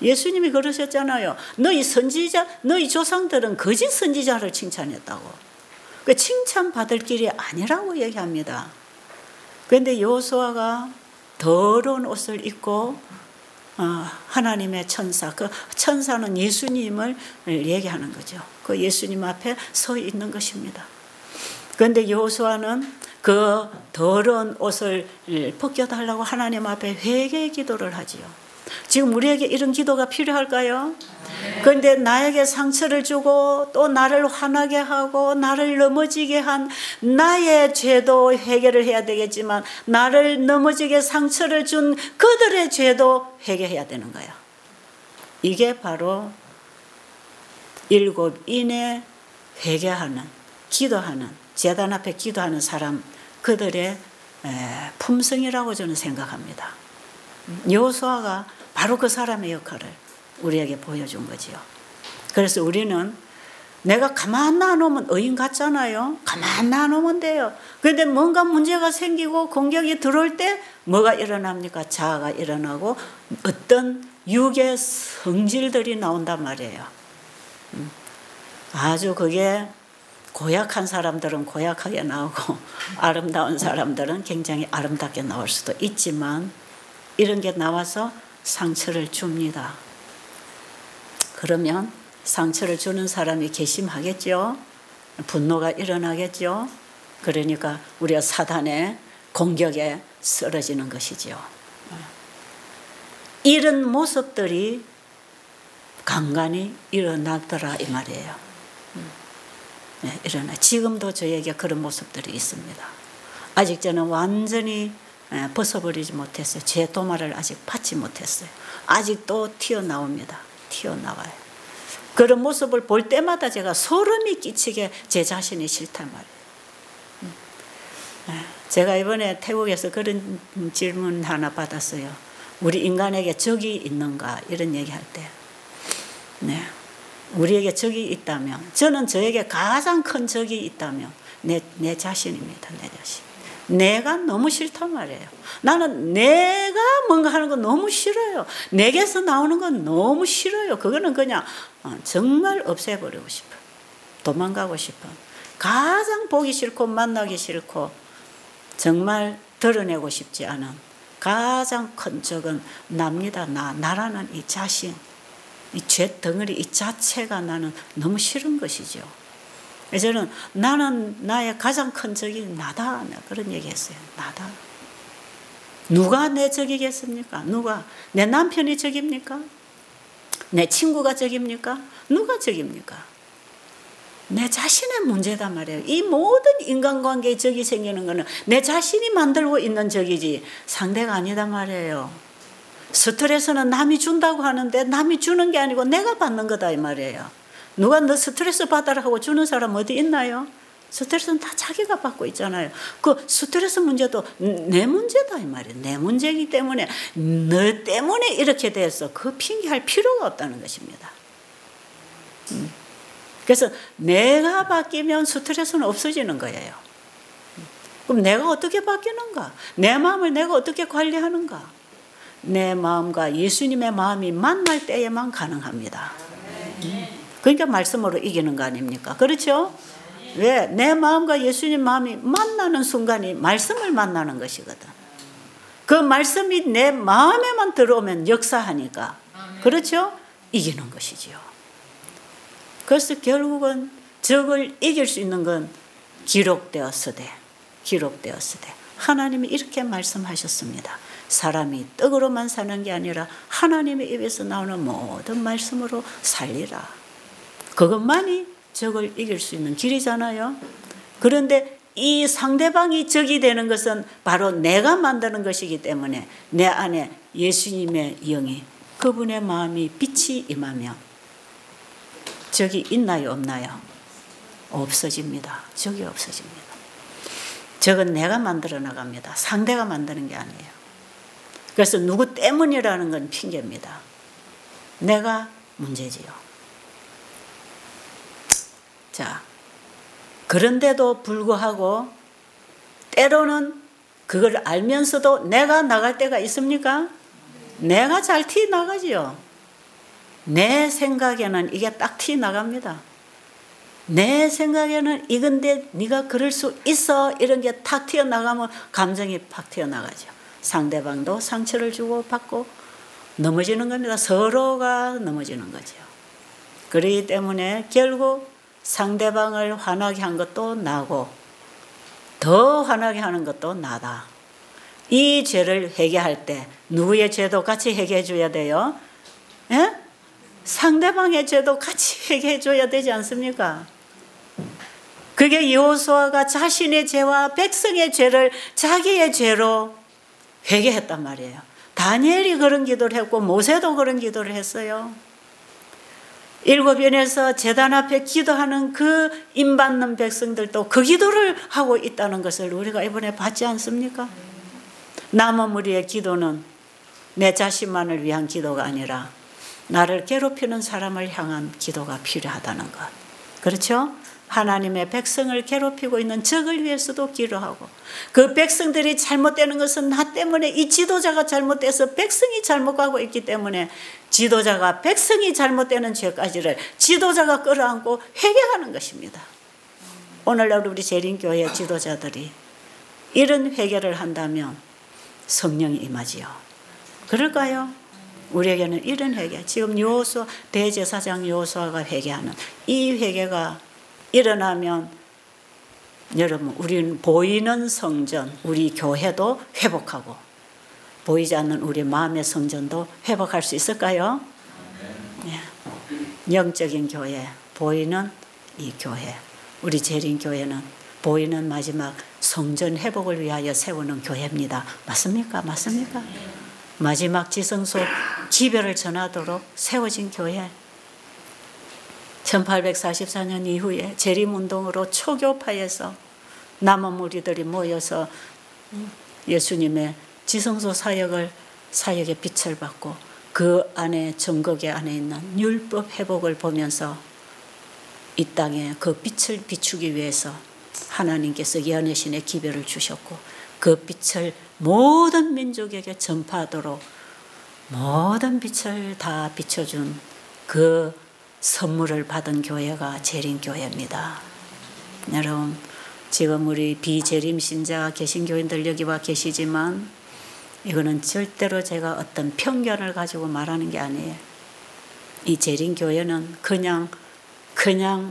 예수님이 그러셨잖아요. 너희 선지자, 너희 조상들은 거짓 선지자를 칭찬했다고. 그 칭찬받을 길이 아니라고 얘기합니다. 그런데 여호수아가 더러운 옷을 입고 하나님의 천사, 그 천사는 예수님을 얘기하는 거죠. 그 예수님 앞에 서 있는 것입니다. 그런데 여호수아는 그 더러운 옷을 벗겨달라고 하나님 앞에 회개의 기도를 하지요. 지금 우리에게 이런 기도가 필요할까요? 그런데 나에게 상처를 주고 또 나를 화나게 하고 나를 넘어지게 한 나의 죄도 해결을 해야 되겠지만 나를 넘어지게 상처를 준 그들의 죄도 회개해야 되는 거예요. 이게 바로 일곱인의 회개하는, 기도하는, 제단 앞에 기도하는 사람, 그들의 품성이라고 저는 생각합니다. 여호수아가 바로 그 사람의 역할을 우리에게 보여준 거지요. 그래서 우리는 내가 가만 놔놓으면 의인 같잖아요. 가만 놔놓으면 돼요. 그런데 뭔가 문제가 생기고 공격이 들어올 때 뭐가 일어납니까? 자아가 일어나고 어떤 육의 성질들이 나온단 말이에요. 아주 그게 고약한 사람들은 고약하게 나오고 아름다운 사람들은 굉장히 아름답게 나올 수도 있지만 이런 게 나와서 상처를 줍니다. 그러면 상처를 주는 사람이 괘씸하겠죠. 분노가 일어나겠죠. 그러니까 우리가 사단의 공격에 쓰러지는 것이죠. 이런 모습들이 간간히 일어나더라 이 말이에요. 일어나. 지금도 저에게 그런 모습들이 있습니다. 아직 저는 완전히 벗어버리지 못했어요. 제 도마를 아직 받지 못했어요. 아직도 튀어나옵니다. 튀어나와요. 그런 모습을 볼 때마다 제가 소름이 끼치게 제 자신이 싫단 말이에요. 제가 이번에 태국에서 그런 질문 하나 받았어요. 우리 인간에게 적이 있는가 이런 얘기할 때 우리에게 적이 있다면 저는 저에게 가장 큰 적이 있다면 내 자신입니다. 내 자신. 내가 너무 싫단 말이에요. 나는 내가 뭔가 하는 거 너무 싫어요. 내게서 나오는 건 너무 싫어요. 그거는 그냥 정말 없애버리고 싶어요. 도망가고 싶어요. 가장 보기 싫고 만나기 싫고 정말 드러내고 싶지 않은 가장 큰 적은 납니다. 나라는 이 자신, 이 죄 덩어리 이 자체가 나는 너무 싫은 것이죠. 저는 나는 나의 가장 큰 적이 나다. 그런 얘기했어요. 나다. 누가 내 적이겠습니까? 누가? 내 남편이 적입니까? 내 친구가 적입니까? 누가 적입니까? 내 자신의 문제단 말이에요. 이 모든 인간관계에 적이 생기는 거는 내 자신이 만들고 있는 적이지 상대가 아니단 말이에요. 스트레스는 남이 준다고 하는데 남이 주는 게 아니고 내가 받는 거다 이 말이에요. 누가 너 스트레스 받아라 하고 주는 사람 어디 있나요? 스트레스는 다 자기가 받고 있잖아요. 그 스트레스 문제도 내 문제다 이 말이에요. 내 문제이기 때문에 너 때문에 이렇게 돼서 그 핑계할 필요가 없다는 것입니다. 그래서 내가 바뀌면 스트레스는 없어지는 거예요. 그럼 내가 어떻게 바뀌는가? 내 마음을 내가 어떻게 관리하는가? 내 마음과 예수님의 마음이 만날 때에만 가능합니다. 그러니까 말씀으로 이기는 거 아닙니까? 그렇죠? 왜? 내 마음과 예수님 마음이 만나는 순간이 말씀을 만나는 것이거든. 그 말씀이 내 마음에만 들어오면 역사하니까. 그렇죠? 이기는 것이지요. 그래서 결국은 적을 이길 수 있는 건 기록되었으되 하나님이 이렇게 말씀하셨습니다. 사람이 떡으로만 사는 게 아니라 하나님의 입에서 나오는 모든 말씀으로 살리라. 그것만이 적을 이길 수 있는 길이잖아요. 그런데 이 상대방이 적이 되는 것은 바로 내가 만드는 것이기 때문에 내 안에 예수님의 영이 그분의 마음이 빛이 임하며 적이 있나요 없나요? 없어집니다. 적이 없어집니다. 적은 내가 만들어 나갑니다. 상대가 만드는 게 아니에요. 그래서 누구 때문이라는 건 핑계입니다. 내가 문제지요. 자, 그런데도 불구하고 때로는 그걸 알면서도 내가 나갈 때가 있습니까? 내가 잘 티 나가지요. 내 생각에는 이게 딱 티 나갑니다. 내 생각에는 이건데 네가 그럴 수 있어 이런 게 탁 튀어나가면 감정이 팍 튀어나가죠. 상대방도 상처를 주고 받고 넘어지는 겁니다. 서로가 넘어지는 거죠. 그렇기 때문에 결국 상대방을 화나게 한 것도 나고 더 화나게 하는 것도 나다. 이 죄를 회개할 때 누구의 죄도 같이 회개해 줘야 돼요? 예? 상대방의 죄도 같이 회개해 줘야 되지 않습니까? 그게 여호수아가 자신의 죄와 백성의 죄를 자기의 죄로 회개했단 말이에요. 다니엘이 그런 기도를 했고 모세도 그런 기도를 했어요. 일곱연에서 제단 앞에 기도하는 그 임받는 백성들도 그 기도를 하고 있다는 것을 우리가 이번에 봤지 않습니까? 남은 우리의 기도는 내 자신만을 위한 기도가 아니라 나를 괴롭히는 사람을 향한 기도가 필요하다는 것. 그렇죠? 하나님의 백성을 괴롭히고 있는 적을 위해서도 기도하고 그 백성들이 잘못되는 것은 나 때문에 이 지도자가 잘못돼서 백성이 잘못 가고 있기 때문에 지도자가 백성이 잘못되는 죄까지를 지도자가 끌어안고 회개하는 것입니다. 오늘날 우리 재림교회 지도자들이 이런 회개를 한다면 성령이 임하지요. 그럴까요? 우리에게는 이런 회개, 지금 여호수아 대제사장 여호수아가 회개하는 이 회개가 일어나면 여러분 우리는 보이는 성전, 우리 교회도 회복하고 보이지 않는 우리 마음의 성전도 회복할 수 있을까요? 네. 영적인 교회, 보이는 이 교회, 우리 재림교회는 보이는 마지막 성전 회복을 위하여 세우는 교회입니다. 맞습니까? 맞습니까? 마지막 지성소 기별을 전하도록 세워진 교회. 1844년 이후에 재림운동으로 초교파에서 남은 무리들이 모여서 예수님의 지성소 사역의 빛을 받고 그 안에 정곡의 안에 있는 율법 회복을 보면서 이 땅에 그 빛을 비추기 위해서 하나님께서 연애신의 기별을 주셨고 그 빛을 모든 민족에게 전파하도록 모든 빛을 다 비춰준 그 선물을 받은 교회가 재림교회입니다. 여러분 지금 우리 비재림 신자 계신 교인들 여기 와 계시지만 이거는 절대로 제가 어떤 편견을 가지고 말하는 게 아니에요. 이 재림교회는 그냥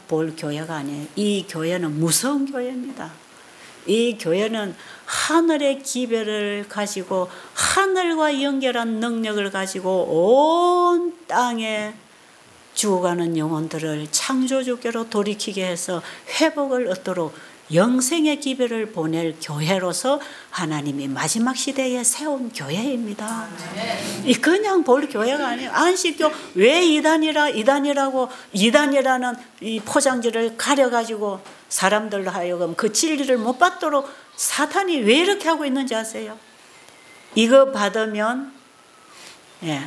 볼 교회가 아니에요. 이 교회는 무서운 교회입니다. 이 교회는 하늘의 기별을 가지고 하늘과 연결한 능력을 가지고 온 땅에 죽어가는 영혼들을 창조주께로 돌이키게 해서 회복을 얻도록 영생의 기별을 보낼 교회로서 하나님이 마지막 시대에 세운 교회입니다. 이 그냥 볼 교회가 아니에요. 안식교 왜 이단이라고 이단이라는 이 포장지를 가려가지고 사람들로 하여금 그 진리를 못 받도록 사탄이 왜 이렇게 하고 있는지 아세요? 이거 받으면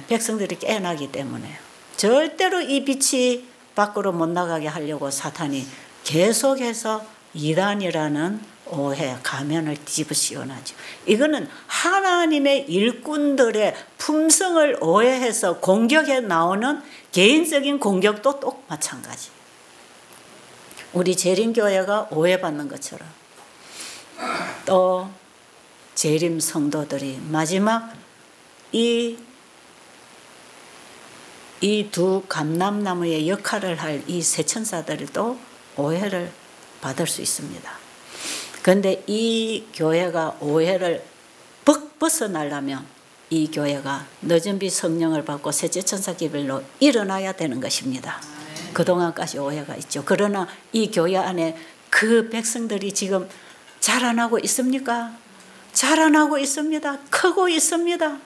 백성들이 깨어나기 때문에요. 절대로 이 빛이 밖으로 못 나가게 하려고 사탄이 계속해서 이단이라는 오해, 가면을 뒤집어 씌워나죠. 이거는 하나님의 일꾼들의 품성을 오해해서 공격해 나오는 개인적인 공격도 똑 마찬가지. 우리 재림교회가 오해받는 것처럼 또 재림 성도들이 마지막 이 두 감람나무의 역할을 할 이 세천사들도 오해를 받을 수 있습니다. 그런데 이 교회가 오해를 벗어나려면 이 교회가 늦은 비 성령을 받고 셋째 천사 기별로 일어나야 되는 것입니다. 그동안까지 오해가 있죠. 그러나 이 교회 안에 그 백성들이 지금 자라나고 있습니까? 자라나고 있습니다. 크고 있습니다.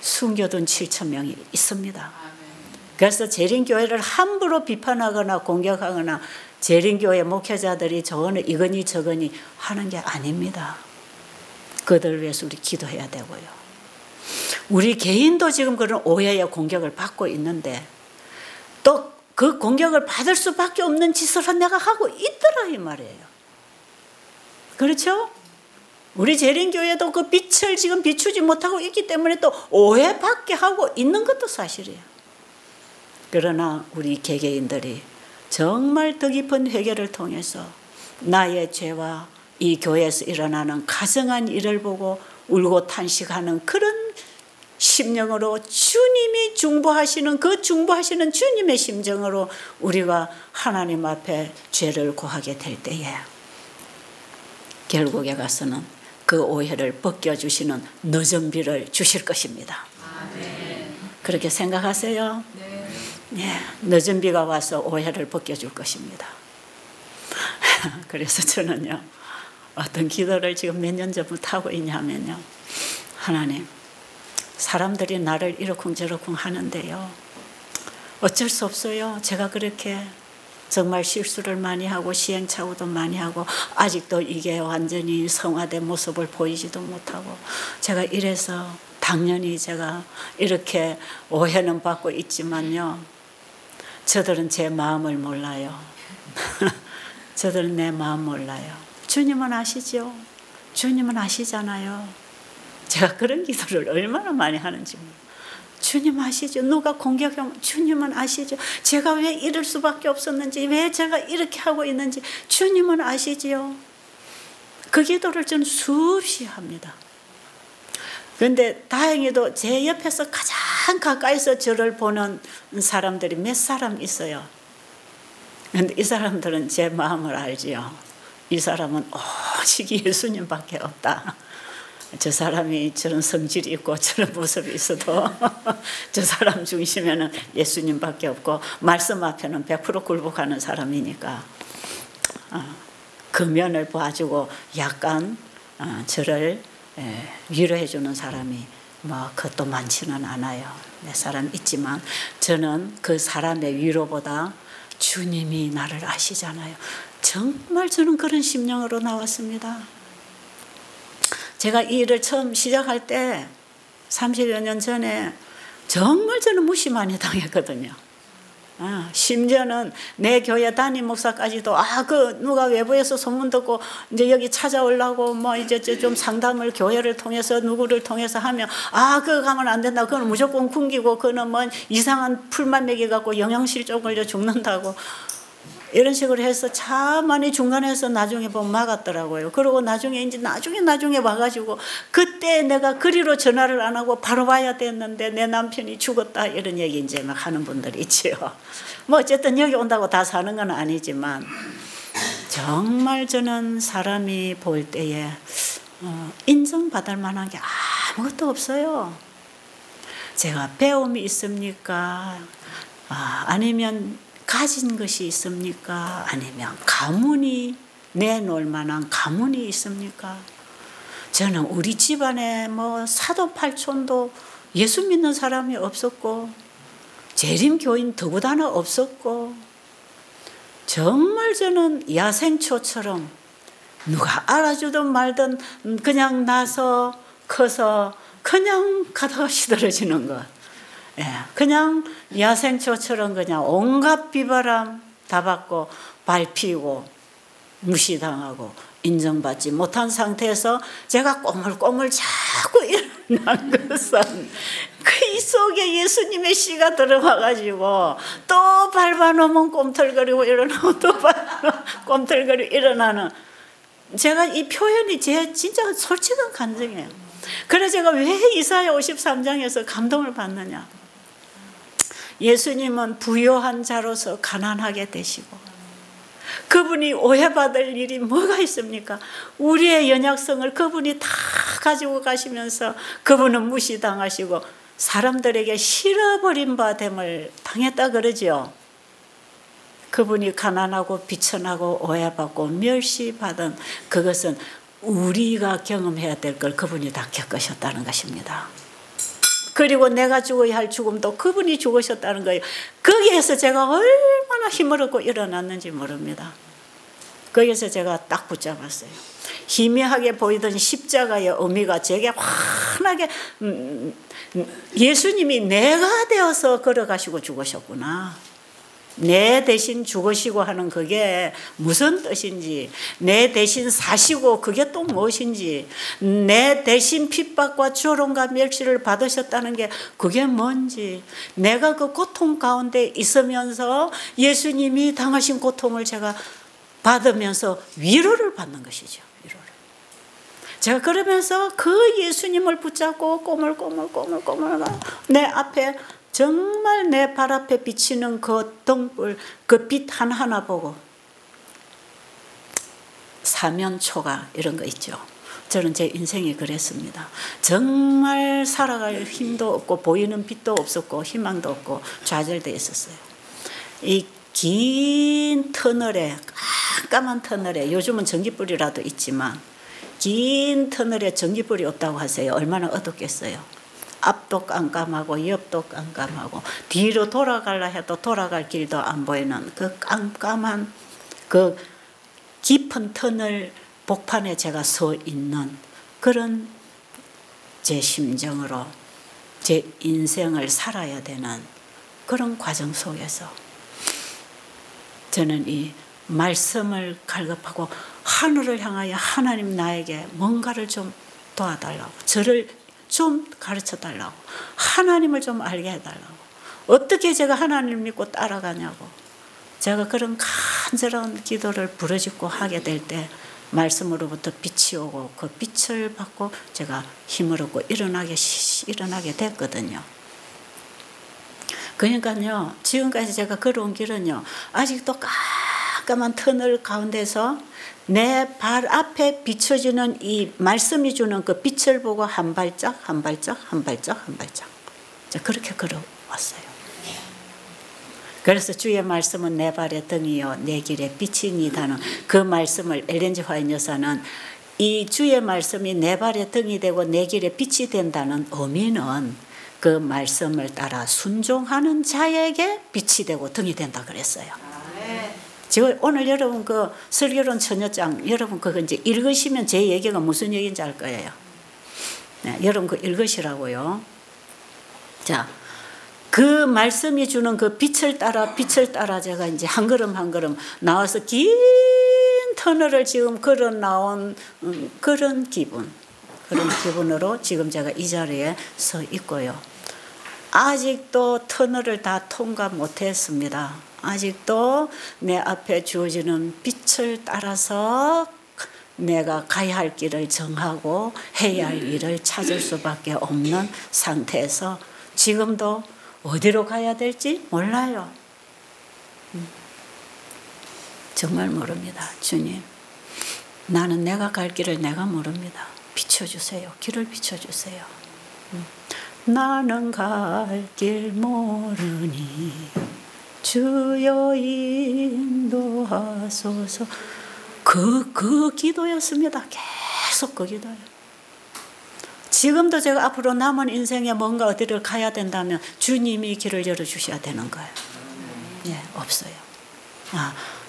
숨겨둔 7,000명이 있습니다. 그래서 재림교회를 함부로 비판하거나 공격하거나 재림교회 목회자들이 저거는 이거니 저거니 하는 게 아닙니다. 그들을 위해서 우리 기도해야 되고요. 우리 개인도 지금 그런 오해의 공격을 받고 있는데 또 그 공격을 받을 수밖에 없는 짓을 내가 하고 있더라 이 말이에요. 그렇죠? 우리 재림교회도 그 빛을 지금 비추지 못하고 있기 때문에 또 오해받게 하고 있는 것도 사실이에요. 그러나 우리 개개인들이 정말 더 깊은 회개를 통해서 나의 죄와 이 교회에서 일어나는 가증한 일을 보고 울고 탄식하는 그런 심령으로 주님이 중보하시는 그 중보하시는 주님의 심정으로 우리가 하나님 앞에 죄를 고하게 될 때에 결국에 가서는 그 오해를 벗겨주시는 늦은 비를 주실 것입니다. 아멘. 그렇게 생각하세요? 네, 늦은 비가 와서 오해를 벗겨줄 것입니다. 그래서 저는요, 어떤 기도를 지금 몇 년 전부터 하고 있냐면요, 하나님, 사람들이 나를 이러쿵저러쿵 하는데요, 어쩔 수 없어요. 제가 그렇게 정말 실수를 많이 하고 시행착오도 많이 하고 아직도 이게 완전히 성화된 모습을 보이지도 못하고 제가 이래서 당연히 제가 이렇게 오해는 받고 있지만요, 저들은 제 마음을 몰라요. 저들은 내 마음 몰라요. 주님은 아시죠? 주님은 아시잖아요. 제가 그런 기도를 얼마나 많이 하는지 몰라요. 주님 아시죠? 누가 공격하면 주님은 아시죠? 제가 왜 이럴 수밖에 없었는지, 왜 제가 이렇게 하고 있는지 주님은 아시지요? 그 기도를 저는 수없이 합니다. 그런데 다행히도 제 옆에서 가장 가까이서 저를 보는 사람들이 몇 사람 있어요. 그런데 이 사람들은 제 마음을 알지요. 이 사람은 오직 예수님밖에 없다. 저 사람이 저런 성질이 있고 저런 모습이 있어도 저 사람 중심에는 예수님밖에 없고 말씀 앞에는 100% 굴복하는 사람이니까 그 면을 봐주고 약간 저를 위로해 주는 사람이 뭐 그것도 많지는 않아요. 몇 사람 있지만 저는 그 사람의 위로보다 주님이 나를 아시잖아요. 정말 저는 그런 심령으로 나왔습니다. 제가 이 일을 처음 시작할 때 30여 년 전에 정말 저는 무시 많이 당했거든요. 심지어는 내 교회 담임 목사까지도 그 누가 외부에서 소문 듣고 이제 여기 찾아오려고 뭐 이제 좀 상담을 교회를 통해서 누구를 통해서 하면 그거 가면 안 된다. 그건 무조건 굶기고 그거는 뭐 이상한 풀만 먹여 갖고 영양실조 걸려 죽는다고. 이런 식으로 해서 참 많이 중간에서 나중에 보면 막았더라고요. 그리고 나중에 와가지고 그때 내가 그리로 전화를 안 하고 바로 와야 됐는데 내 남편이 죽었다 이런 얘기 이제 막 하는 분들이 있지요. 뭐 어쨌든 여기 온다고 다 사는 건 아니지만 정말 저는 사람이 볼 때에 인정받을 만한 게 아무것도 없어요. 제가 배움이 있습니까? 아니면 가진 것이 있습니까? 아니면 가문이 내놓을 만한 가문이 있습니까? 저는 우리 집안에 뭐 사도팔촌도 예수 믿는 사람이 없었고 재림교인 더구나 없었고 정말 저는 야생초처럼 누가 알아주든 말든 그냥 나서 커서 그냥 가다가 시들어지는 것. 그냥 야생초처럼 그냥 온갖 비바람 다 받고 밟히고 무시당하고 인정받지 못한 상태에서 제가 꼬물꼬물 자꾸 일어난 것은 그 이 속에 예수님의 씨가 들어와가지고 또 밟아놓으면 꼼틀거리고 일어나고 또 밟아놓으면 꼼틀거리고 일어나는, 제가 이 표현이 제 진짜 솔직한 감정이에요. 그래서 제가 왜 이사야 53장에서 감동을 받느냐. 예수님은 부요한 자로서 가난하게 되시고 그분이 오해받을 일이 뭐가 있습니까? 우리의 연약성을 그분이 다 가지고 가시면서 그분은 무시당하시고 사람들에게 실어버린 바 됨을 당했다 그러죠. 그분이 가난하고 비천하고 오해받고 멸시받은 그것은 우리가 경험해야 될 걸 그분이 다 겪으셨다는 것입니다. 그리고 내가 죽어야 할 죽음도 그분이 죽으셨다는 거예요. 거기에서 제가 얼마나 힘을 얻고 일어났는지 모릅니다. 거기에서 제가 딱 붙잡았어요. 희미하게 보이던 십자가의 의미가 제게 환하게 예수님이 내가 되어서 걸어가시고 죽으셨구나. 내 대신 죽으시고 하는 그게 무슨 뜻인지, 내 대신 사시고 그게 또 무엇인지, 내 대신 핍박과 조롱과 멸시를 받으셨다는 게 그게 뭔지, 내가 그 고통 가운데 있으면서 예수님이 당하신 고통을 제가 받으면서 위로를 받는 것이죠. 위로를. 제가 그러면서 그 예수님을 붙잡고 꼬물꼬물 내 앞에 정말 내 발 앞에 비치는 그 등불, 그 빛 하나하나 보고 사면초가 이런 거 있죠. 저는 제 인생이 그랬습니다. 정말 살아갈 힘도 없고 보이는 빛도 없었고 희망도 없고 좌절되어 있었어요. 이 긴 터널에, 깜깜한 터널에, 요즘은 전기불이라도 있지만 긴 터널에 전기불이 없다고 하세요. 얼마나 어둡겠어요. 앞도 깜깜하고 옆도 깜깜하고 뒤로 돌아가려 해도 돌아갈 길도 안 보이는 그 깜깜한 그 깊은 터널 복판에 제가 서 있는 그런 제 심정으로 제 인생을 살아야 되는 그런 과정 속에서 저는 이 말씀을 갈급하고 하늘을 향하여 하나님 나에게 뭔가를 좀 도와달라고, 저를 좀 가르쳐달라고, 하나님을 좀 알게 해달라고, 어떻게 제가 하나님을 믿고 따라가냐고, 제가 그런 간절한 기도를 부르짖고 하게 될 때 말씀으로부터 빛이 오고 그 빛을 받고 제가 힘을 얻고 일어나게 됐거든요. 그러니까요, 지금까지 제가 걸어온 길은요, 아직도 깜깜한 터널 가운데서 내 발 앞에 비춰지는 이 말씀이 주는 그 빛을 보고 한 발짝 한 발짝 한 발짝 한 발짝 그렇게 걸어왔어요. 그래서 주의 말씀은 내 발의 등이요 내 길의 빛이니다는 그 말씀을 엘렌 G 화이트 여사는 이 주의 말씀이 내 발의 등이 되고 내 길의 빛이 된다는 의미는 그 말씀을 따라 순종하는 자에게 빛이 되고 등이 된다 그랬어요. 지금 오늘 여러분 그 설교론 처녀장 여러분 그거 이제 읽으시면 제 얘기가 무슨 얘기인지 알 거예요. 네, 여러분 그 읽으시라고요. 자, 그 말씀이 주는 그 빛을 따라 제가 이제 한 걸음 한 걸음 나와서 긴 터널을 지금 걸어 나온 그런 기분으로 지금 제가 이 자리에 서 있고요. 아직도 터널을 다 통과 못했습니다. 아직도 내 앞에 주어지는 빛을 따라서 내가 가야 할 길을 정하고 해야 할 일을 찾을 수밖에 없는 상태에서 지금도 어디로 가야 될지 몰라요. 정말 모릅니다. 주님, 나는 내가 갈 길을 내가 모릅니다. 비춰주세요. 길을 비춰주세요. 나는 갈 길 모르니 주여 인도하소서. 그 기도였습니다. 계속 그 기도예요. 지금도 제가 앞으로 남은 인생에 뭔가 어디를 가야 된다면 주님이 길을 열어주셔야 되는 거예요. 예, 없어요.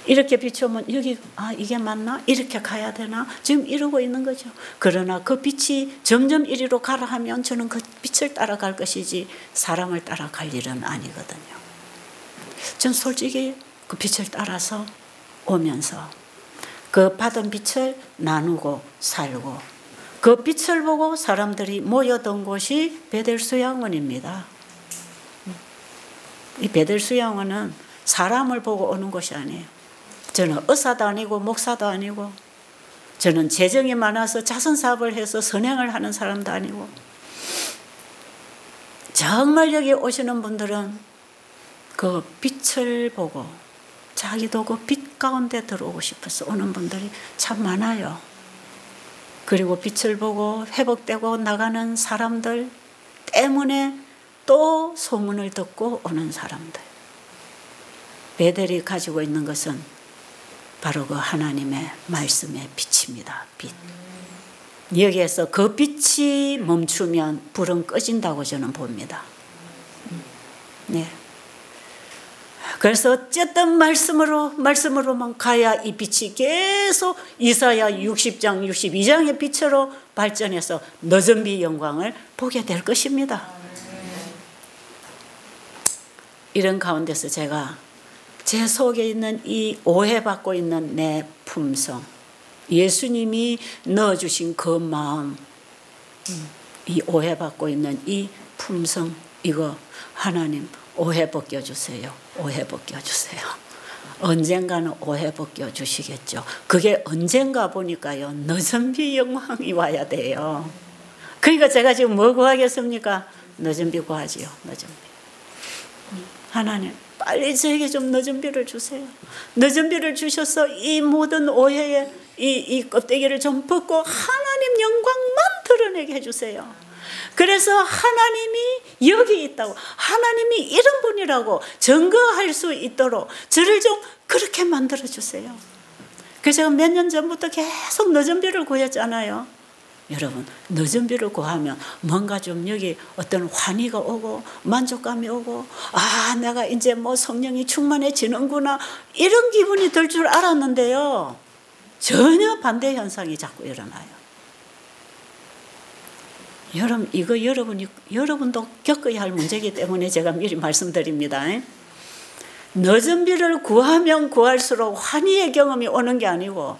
이렇게 비추면 여기 이게 맞나? 이렇게 가야 되나? 지금 이러고 있는 거죠. 그러나 그 빛이 점점 이리로 가라 하면 저는 그 빛을 따라갈 것이지 사람을 따라갈 일은 아니거든요. 전 솔직히 그 빛을 따라서 오면서 그 받은 빛을 나누고 살고 그 빛을 보고 사람들이 모여든 곳이 베델수양원입니다. 이 베델수양원은 사람을 보고 오는 곳이 아니에요. 저는 의사도 아니고 목사도 아니고 저는 재정이 많아서 자선사업을 해서 선행을 하는 사람도 아니고 정말 여기 오시는 분들은 그 빛을 보고 자기도 그 빛 가운데 들어오고 싶어서 오는 분들이 참 많아요. 그리고 빛을 보고 회복되고 나가는 사람들 때문에 또 소문을 듣고 오는 사람들. 베델이 가지고 있는 것은 바로 그 하나님의 말씀의 빛입니다. 빛. 여기에서 그 빛이 멈추면 불은 꺼진다고 저는 봅니다. 네. 그래서 어쨌든 말씀으로만 가야 이 빛이 계속 이사야 60장, 62장의 빛으로 발전해서 너전비 영광을 보게 될 것입니다. 이런 가운데서 제가 제 속에 있는 이 오해받고 있는 내 품성, 예수님이 넣어주신 그 마음, 이 오해받고 있는 이 품성, 이거 하나님 오해 벗겨주세요. 오해 벗겨주세요. 언젠가는 오해 벗겨주시겠죠. 그게 언젠가 보니까요. 너전비 영광이 와야 돼요. 그러니까 제가 지금 뭐 구하겠습니까? 너전비 구하지요. 너전비. 하나님 빨리 저에게 좀 너전비를 주세요. 너전비를 주셔서 이 모든 오해의 이 껍데기를 좀 벗고 하나님 영광만 드러내게 해주세요. 그래서 하나님이 여기 있다고, 하나님이 이런 분이라고 증거할 수 있도록 저를 좀 그렇게 만들어주세요. 그래서 제가 몇 년 전부터 계속 너전비를 구했잖아요. 여러분, 너전비를 구하면 뭔가 좀 여기 어떤 환희가 오고 만족감이 오고 내가 이제 뭐 성령이 충만해지는구나 이런 기분이 들 줄 알았는데요. 전혀 반대 현상이 자꾸 일어나요. 여러분, 이거 여러분도 겪어야 할 문제이기 때문에 제가 미리 말씀드립니다. 너전비를 구하면 구할수록 환희의 경험이 오는 게 아니고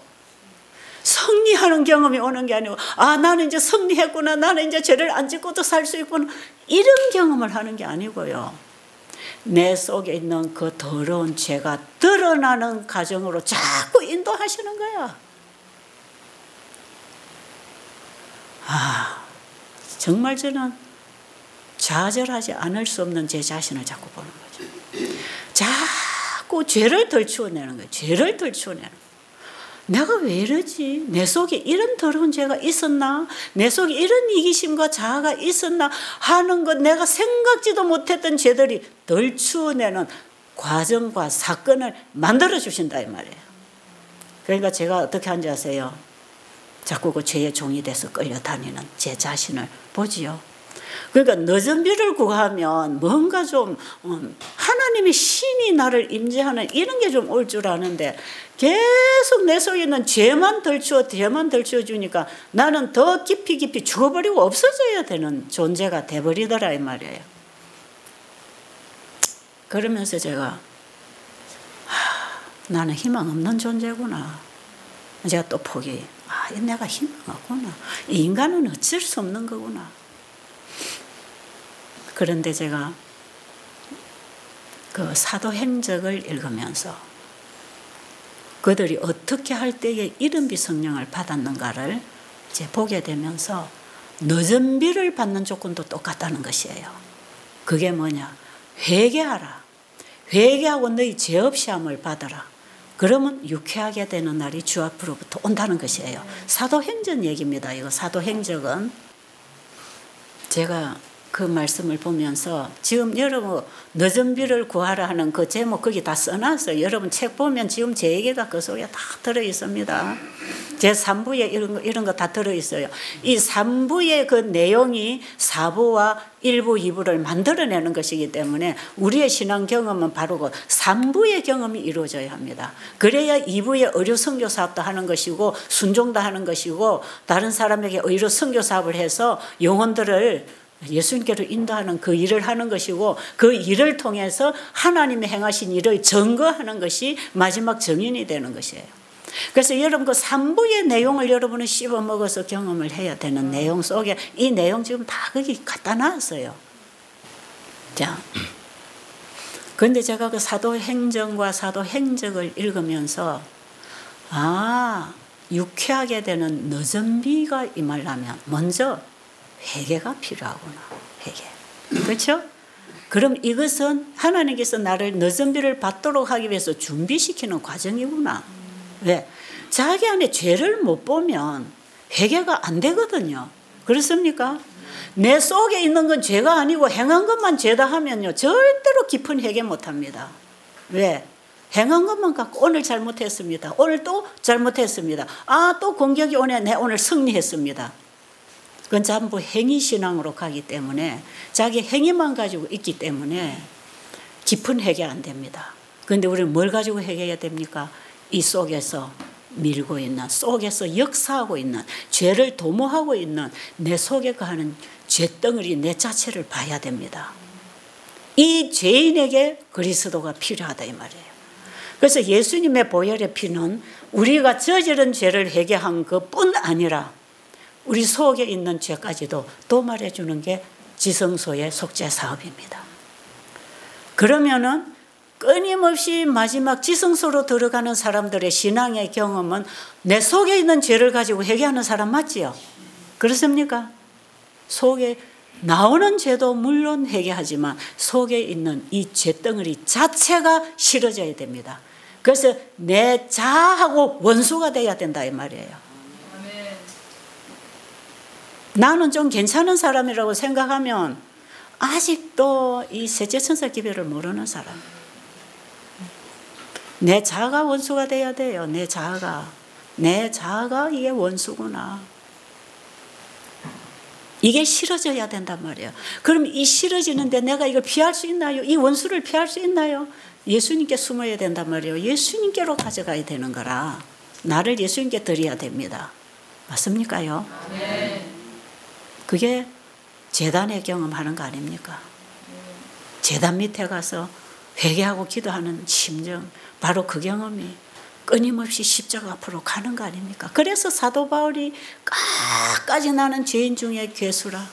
승리하는 경험이 오는 게 아니고 나는 이제 승리했구나, 나는 이제 죄를 안 짓고도 살 수 있구나 이런 경험을 하는 게 아니고요. 내 속에 있는 그 더러운 죄가 드러나는 과정으로 자꾸 인도하시는 거야. 정말 저는 좌절하지 않을 수 없는 제 자신을 자꾸 보는 거죠. 자꾸 죄를 덜치워내는 거예요. 죄를 덜치워내는 거예요. 내가 왜 이러지? 내 속에 이런 더러운 죄가 있었나? 내 속에 이런 이기심과 자아가 있었나? 하는 것 내가 생각지도 못했던 죄들이 덜치워내는 과정과 사건을 만들어주신다 이 말이에요. 그러니까 제가 어떻게 하는지 아세요? 자꾸 그 죄의 종이 돼서 끌려다니는 제 자신을 보지요. 그러니까 너전비를 구하면 뭔가 좀 하나님의 신이 나를 임재하는 이런 게 좀 올 줄 아는데 계속 내 속에 있는 죄만 덜치워 주니까 나는 더 깊이 죽어버리고 없어져야 되는 존재가 돼버리더라 이 말이에요. 그러면서 제가 나는 희망 없는 존재구나. 제가 또 포기. 내가 희망 없구나. 이 인간은 어쩔 수 없는 거구나. 그런데 제가 그 사도행적을 읽으면서 그들이 어떻게 할 때에 이른비 성령을 받았는가를 이제 보게 되면서 너전비를 받는 조건도 똑같다는 것이에요. 그게 뭐냐? 회개하라. 회개하고 너희 죄 없이 함을 받아라. 그러면 유쾌하게 되는 날이 주 앞으로부터 온다는 것이에요. 사도행전 얘기입니다. 이거 사도행적은 제가 그 말씀을 보면서 지금 여러분 늦은 비를 구하라 하는 그 제목 거기 다 써놨어요. 여러분 책 보면 지금 제 얘기가 그 속에 다 들어있습니다. 제 3부에 이런 거 다 들어있어요. 이 3부의 그 내용이 4부와 1부, 2부를 만들어내는 것이기 때문에 우리의 신앙 경험은 바로 그 3부의 경험이 이루어져야 합니다. 그래야 2부의 의료 선교 사업도 하는 것이고 순종도 하는 것이고 다른 사람에게 의료 선교 사업을 해서 영혼들을 예수님께로 인도하는 그 일을 하는 것이고 그 일을 통해서 하나님의 행하신 일을 증거하는 것이 마지막 정인이 되는 것이에요. 그래서 여러분 그 3부의 내용을 여러분은 씹어 먹어서 경험을 해야 되는 내용 속에 이 내용 지금 다 거기 갖다 놨어요. 자, 그런데 제가 그 사도행전과 사도행적을 읽으면서 유쾌하게 되는 늦은 비가 임하려면 먼저 회개가 필요하구나. 회개. 그렇죠? 그럼 이것은 하나님께서 나를 늦은 비를 받도록 하기 위해서 준비시키는 과정이구나. 왜? 자기 안에 죄를 못 보면 회개가 안 되거든요. 그렇습니까? 내 속에 있는 건 죄가 아니고 행한 것만 죄다 하면요 절대로 깊은 회개 못 합니다. 왜? 행한 것만 갖고 오늘 잘못했습니다. 오늘 또 잘못했습니다. 또 공격이 오네. 내 오늘 승리했습니다. 그건 전부 행위신앙으로 가기 때문에 자기 행위만 가지고 있기 때문에 깊은 회개 안 됩니다. 그런데 우리는 뭘 가지고 회개해야 됩니까? 이 속에서 밀고 있는, 속에서 역사하고 있는, 죄를 도모하고 있는 내 속에 가는 죄덩어리 내 자체를 봐야 됩니다. 이 죄인에게 그리스도가 필요하다 이 말이에요. 그래서 예수님의 보혈의 피는 우리가 저지른 죄를 회개한 것뿐 아니라 우리 속에 있는 죄까지도 도말해 주는 게 지성소의 속죄 사업입니다. 그러면은 끊임없이 마지막 지성소로 들어가는 사람들의 신앙의 경험은 내 속에 있는 죄를 가지고 회개하는 사람 맞지요? 그렇습니까? 속에 나오는 죄도 물론 회개하지만 속에 있는 이 죄덩어리 자체가 싫어져야 됩니다. 그래서 내 자아하고 원수가 돼야 된다 이 말이에요. 나는 좀 괜찮은 사람이라고 생각하면 아직도 이 셋째 천사 기별을 모르는 사람. 내 자아가 원수가 돼야 돼요. 내 자아가 이게 원수구나. 이게 싫어져야 된단 말이에요. 그럼 이 싫어지는데 내가 이걸 피할 수 있나요? 이 원수를 피할 수 있나요? 예수님께 숨어야 된단 말이에요. 예수님께로 가져가야 되는 거라 나를 예수님께 드려야 됩니다. 맞습니까요? 네. 그게 제단의 경험하는 거 아닙니까? 제단 밑에 가서 회개하고 기도하는 심정, 바로 그 경험이 끊임없이 십자가 앞으로 가는 거 아닙니까? 그래서 사도 바울이 끝까지 나는 죄인 중에 괴수라.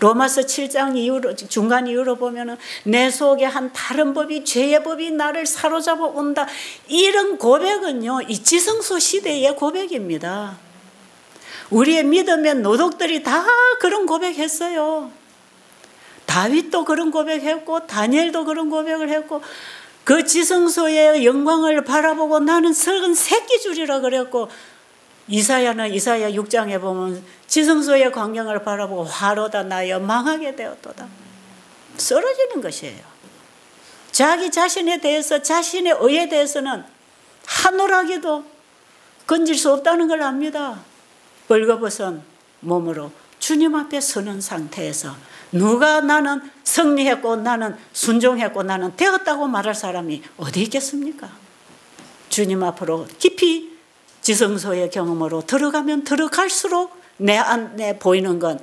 로마서 7장 이후로 중간 이후로 보면은 내 속에 한 다른 법이 죄의 법이 나를 사로잡아 온다. 이런 고백은요 이 지성소 시대의 고백입니다. 우리의 믿음의 노독들이 다 그런 고백했어요. 다윗도 그런 고백했고 다니엘도 그런 고백을 했고 그 지성소의 영광을 바라보고 나는 썩은 새끼줄이라 그랬고 이사야는 이사야 6장에 보면 지성소의 광경을 바라보고 화로다 나여 망하게 되었도다. 쓰러지는 것이에요. 자기 자신에 대해서 자신의 의에 대해서는 하늘하게도 건질 수 없다는 걸 압니다. 벌거벗은 몸으로 주님 앞에 서는 상태에서 누가 나는 승리했고 나는 순종했고 나는 되었다고 말할 사람이 어디 있겠습니까? 주님 앞으로 깊이 지성소의 경험으로 들어가면 들어갈수록 내 안에 보이는 건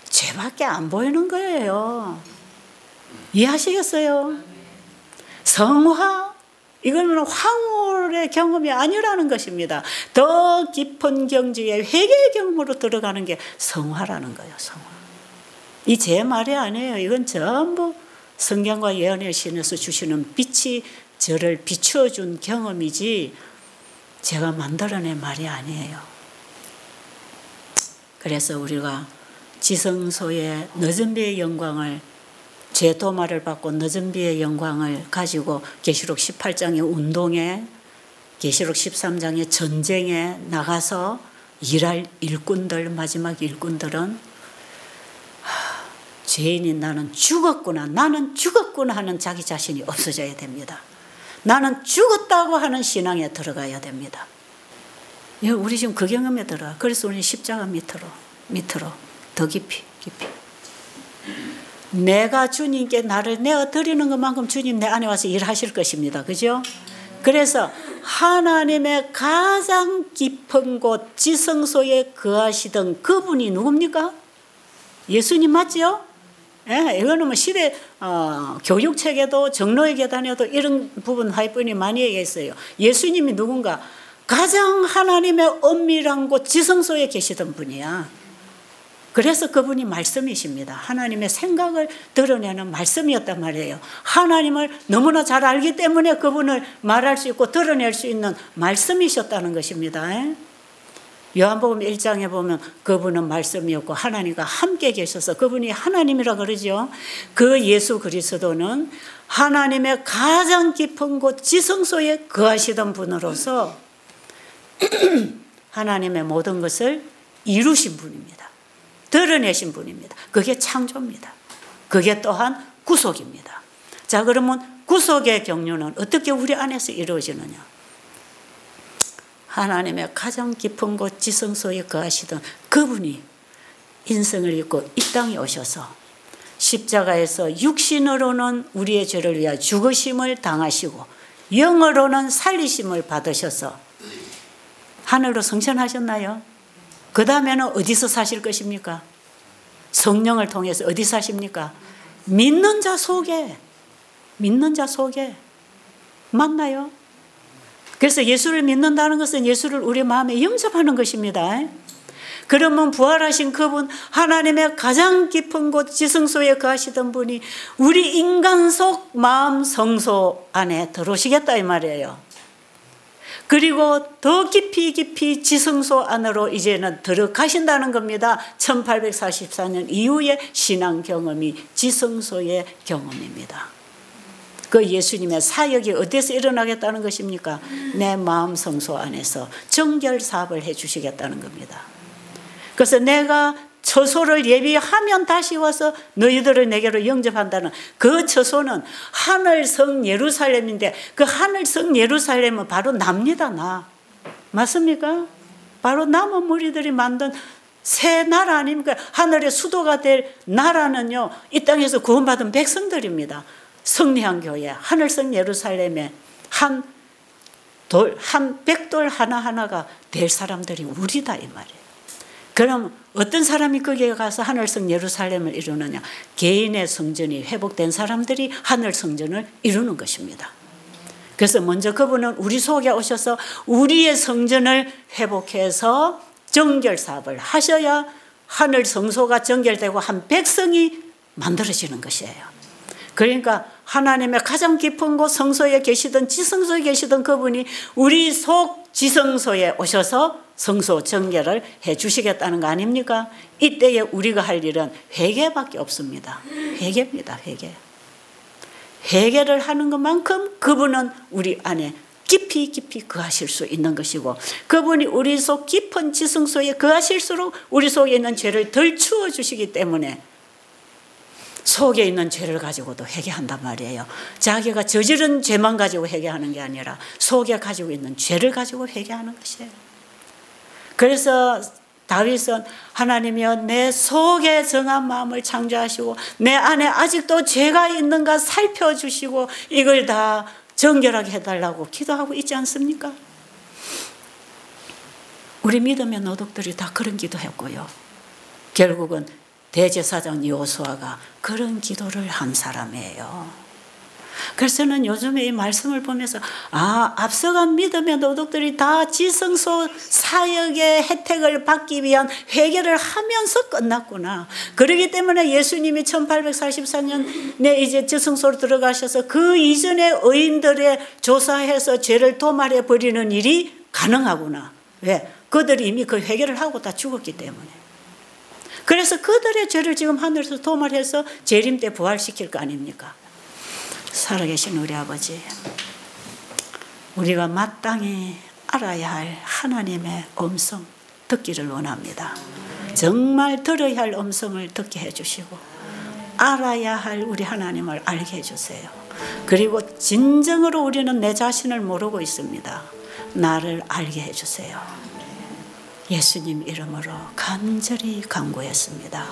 죄밖에 안 보이는 거예요. 이해하시겠어요? 성화 이거는 황홀의 경험이 아니라는 것입니다. 더 깊은 경지의 회개의 경험으로 들어가는 게 성화라는 거예요. 성화. 이 제 말이 아니에요. 이건 전부 성경과 예언의 신에서 주시는 빛이 저를 비추어준 경험이지 제가 만들어낸 말이 아니에요. 그래서 우리가 지성소의 늦은 비의 영광을 죄 도말을 받고 늦은 비의 영광을 가지고 계시록 18장의 운동에 계시록 13장의 전쟁에 나가서 일할 일꾼들 마지막 일꾼들은 죄인인 나는 죽었구나 하는 자기 자신이 없어져야 됩니다. 나는 죽었다고 하는 신앙에 들어가야 됩니다. 우리 지금 그 경험에 들어가. 그래서 우리 십자가 밑으로 더 깊이. 내가 주님께 나를 내어드리는 것만큼 주님 내 안에 와서 일하실 것입니다. 그죠? 그래서 하나님의 가장 깊은 곳 지성소에 거하시던 그분이 누굽니까? 예수님 맞죠? 예, 이거는 뭐 시대 교육책에도 정로의 계단에도 이런 부분 하이픈이 많이 얘기했어요. 예수님이 누군가? 가장 하나님의 엄밀한 곳 지성소에 계시던 분이야. 그래서 그분이 말씀이십니다. 하나님의 생각을 드러내는 말씀이었단 말이에요. 하나님을 너무나 잘 알기 때문에 그분을 말할 수 있고 드러낼 수 있는 말씀이셨다는 것입니다. 요한복음 1장에 보면 그분은 말씀이었고 하나님과 함께 계셔서 그분이 하나님이라 그러죠. 그 예수 그리스도는 하나님의 가장 깊은 곳 지성소에 거하시던 분으로서 하나님의 모든 것을 이루신 분입니다. 드러내신 분입니다. 그게 창조입니다. 그게 또한 구속입니다. 자, 그러면 구속의 경륜은 어떻게 우리 안에서 이루어지느냐? 하나님의 가장 깊은 곳 지성소에 거하시던 그분이 인생을 입고 이 땅에 오셔서 십자가에서 육신으로는 우리의 죄를 위하여 죽으심을 당하시고 영으로는 살리심을 받으셔서 하늘로 승천하셨나요? 그 다음에는 어디서 사실 것입니까? 성령을 통해서 어디 사십니까? 믿는 자 속에 맞나요? 그래서 예수를 믿는다는 것은 예수를 우리 마음에 영접하는 것입니다. 그러면 부활하신 그분, 하나님의 가장 깊은 곳 지성소에 거하시던 분이 우리 인간 속 마음 성소 안에 들어오시겠다 이 말이에요. 그리고 더 깊이 지성소 안으로 이제는 들어가신다는 겁니다. 1844년 이후의 신앙 경험이 지성소의 경험입니다. 그 예수님의 사역이 어디서 일어나겠다는 것입니까? 내 마음 성소 안에서 정결 사업을 해 주시겠다는 겁니다. 그래서 내가 처소를 예비하면 다시 와서 너희들을 내게로 영접한다는 그 처소는 하늘성 예루살렘인데 그 하늘성 예루살렘은 바로 납니다. 나. 맞습니까? 바로 남은 무리들이 만든 새 나라 아닙니까? 하늘의 수도가 될 나라는요, 이 땅에서 구원받은 백성들입니다. 성리한 교회, 하늘성 예루살렘에 한 백돌 하나하나가 될 사람들이 우리다 이 말이에요. 그럼 어떤 사람이 거기에 가서 하늘성 예루살렘을 이루느냐? 개인의 성전이 회복된 사람들이 하늘 성전을 이루는 것입니다. 그래서 먼저 그분은 우리 속에 오셔서 우리의 성전을 회복해서 정결 사업을 하셔야 하늘 성소가 정결되고 한 백성이 만들어지는 것이에요. 그러니까 하나님의 가장 깊은 곳 성소에 계시던 지성소에 계시던 그분이 우리 속 지성소에 오셔서 성소 정결을 해 주시겠다는 거 아닙니까? 이때에 우리가 할 일은 회개밖에 없습니다. 회개입니다. 회개를 하는 것만큼 그분은 우리 안에 깊이 거하실 수 있는 것이고 그분이 우리 속 깊은 지성소에 거하실수록 우리 속에 있는 죄를 덜 치워주시기 때문에 속에 있는 죄를 가지고도 회개한단 말이에요. 자기가 저지른 죄만 가지고 회개하는 게 아니라 속에 가지고 있는 죄를 가지고 회개하는 것이에요. 그래서 다윗은 하나님이여 내 속에 정한 마음을 창조하시고 내 안에 아직도 죄가 있는가 살펴주시고 이걸 다 정결하게 해달라고 기도하고 있지 않습니까? 우리 믿음의 노독들이 다 그런 기도했고요. 결국은 대제사장 여호수아가 그런 기도를 한 사람이에요. 그래서 저는 요즘에 이 말씀을 보면서 앞서간 믿음의 노독들이 다 지성소 사역의 혜택을 받기 위한 회개를 하면서 끝났구나. 그렇기 때문에 예수님이 1844년에 이제 지성소로 들어가셔서 그 이전의 의인들의 조사해서 죄를 도말해 버리는 일이 가능하구나. 왜? 그들이 이미 그 회개를 하고 다 죽었기 때문에. 그래서 그들의 죄를 지금 하늘에서 도말해서 재림 때 부활시킬 거 아닙니까? 살아계신 우리 아버지, 우리가 마땅히 알아야 할 하나님의 음성 듣기를 원합니다. 정말 들어야 할 음성을 듣게 해주시고 알아야 할 우리 하나님을 알게 해주세요. 그리고 진정으로 우리는 내 자신을 모르고 있습니다. 나를 알게 해주세요. 예수님 이름으로 간절히 간구했습니다.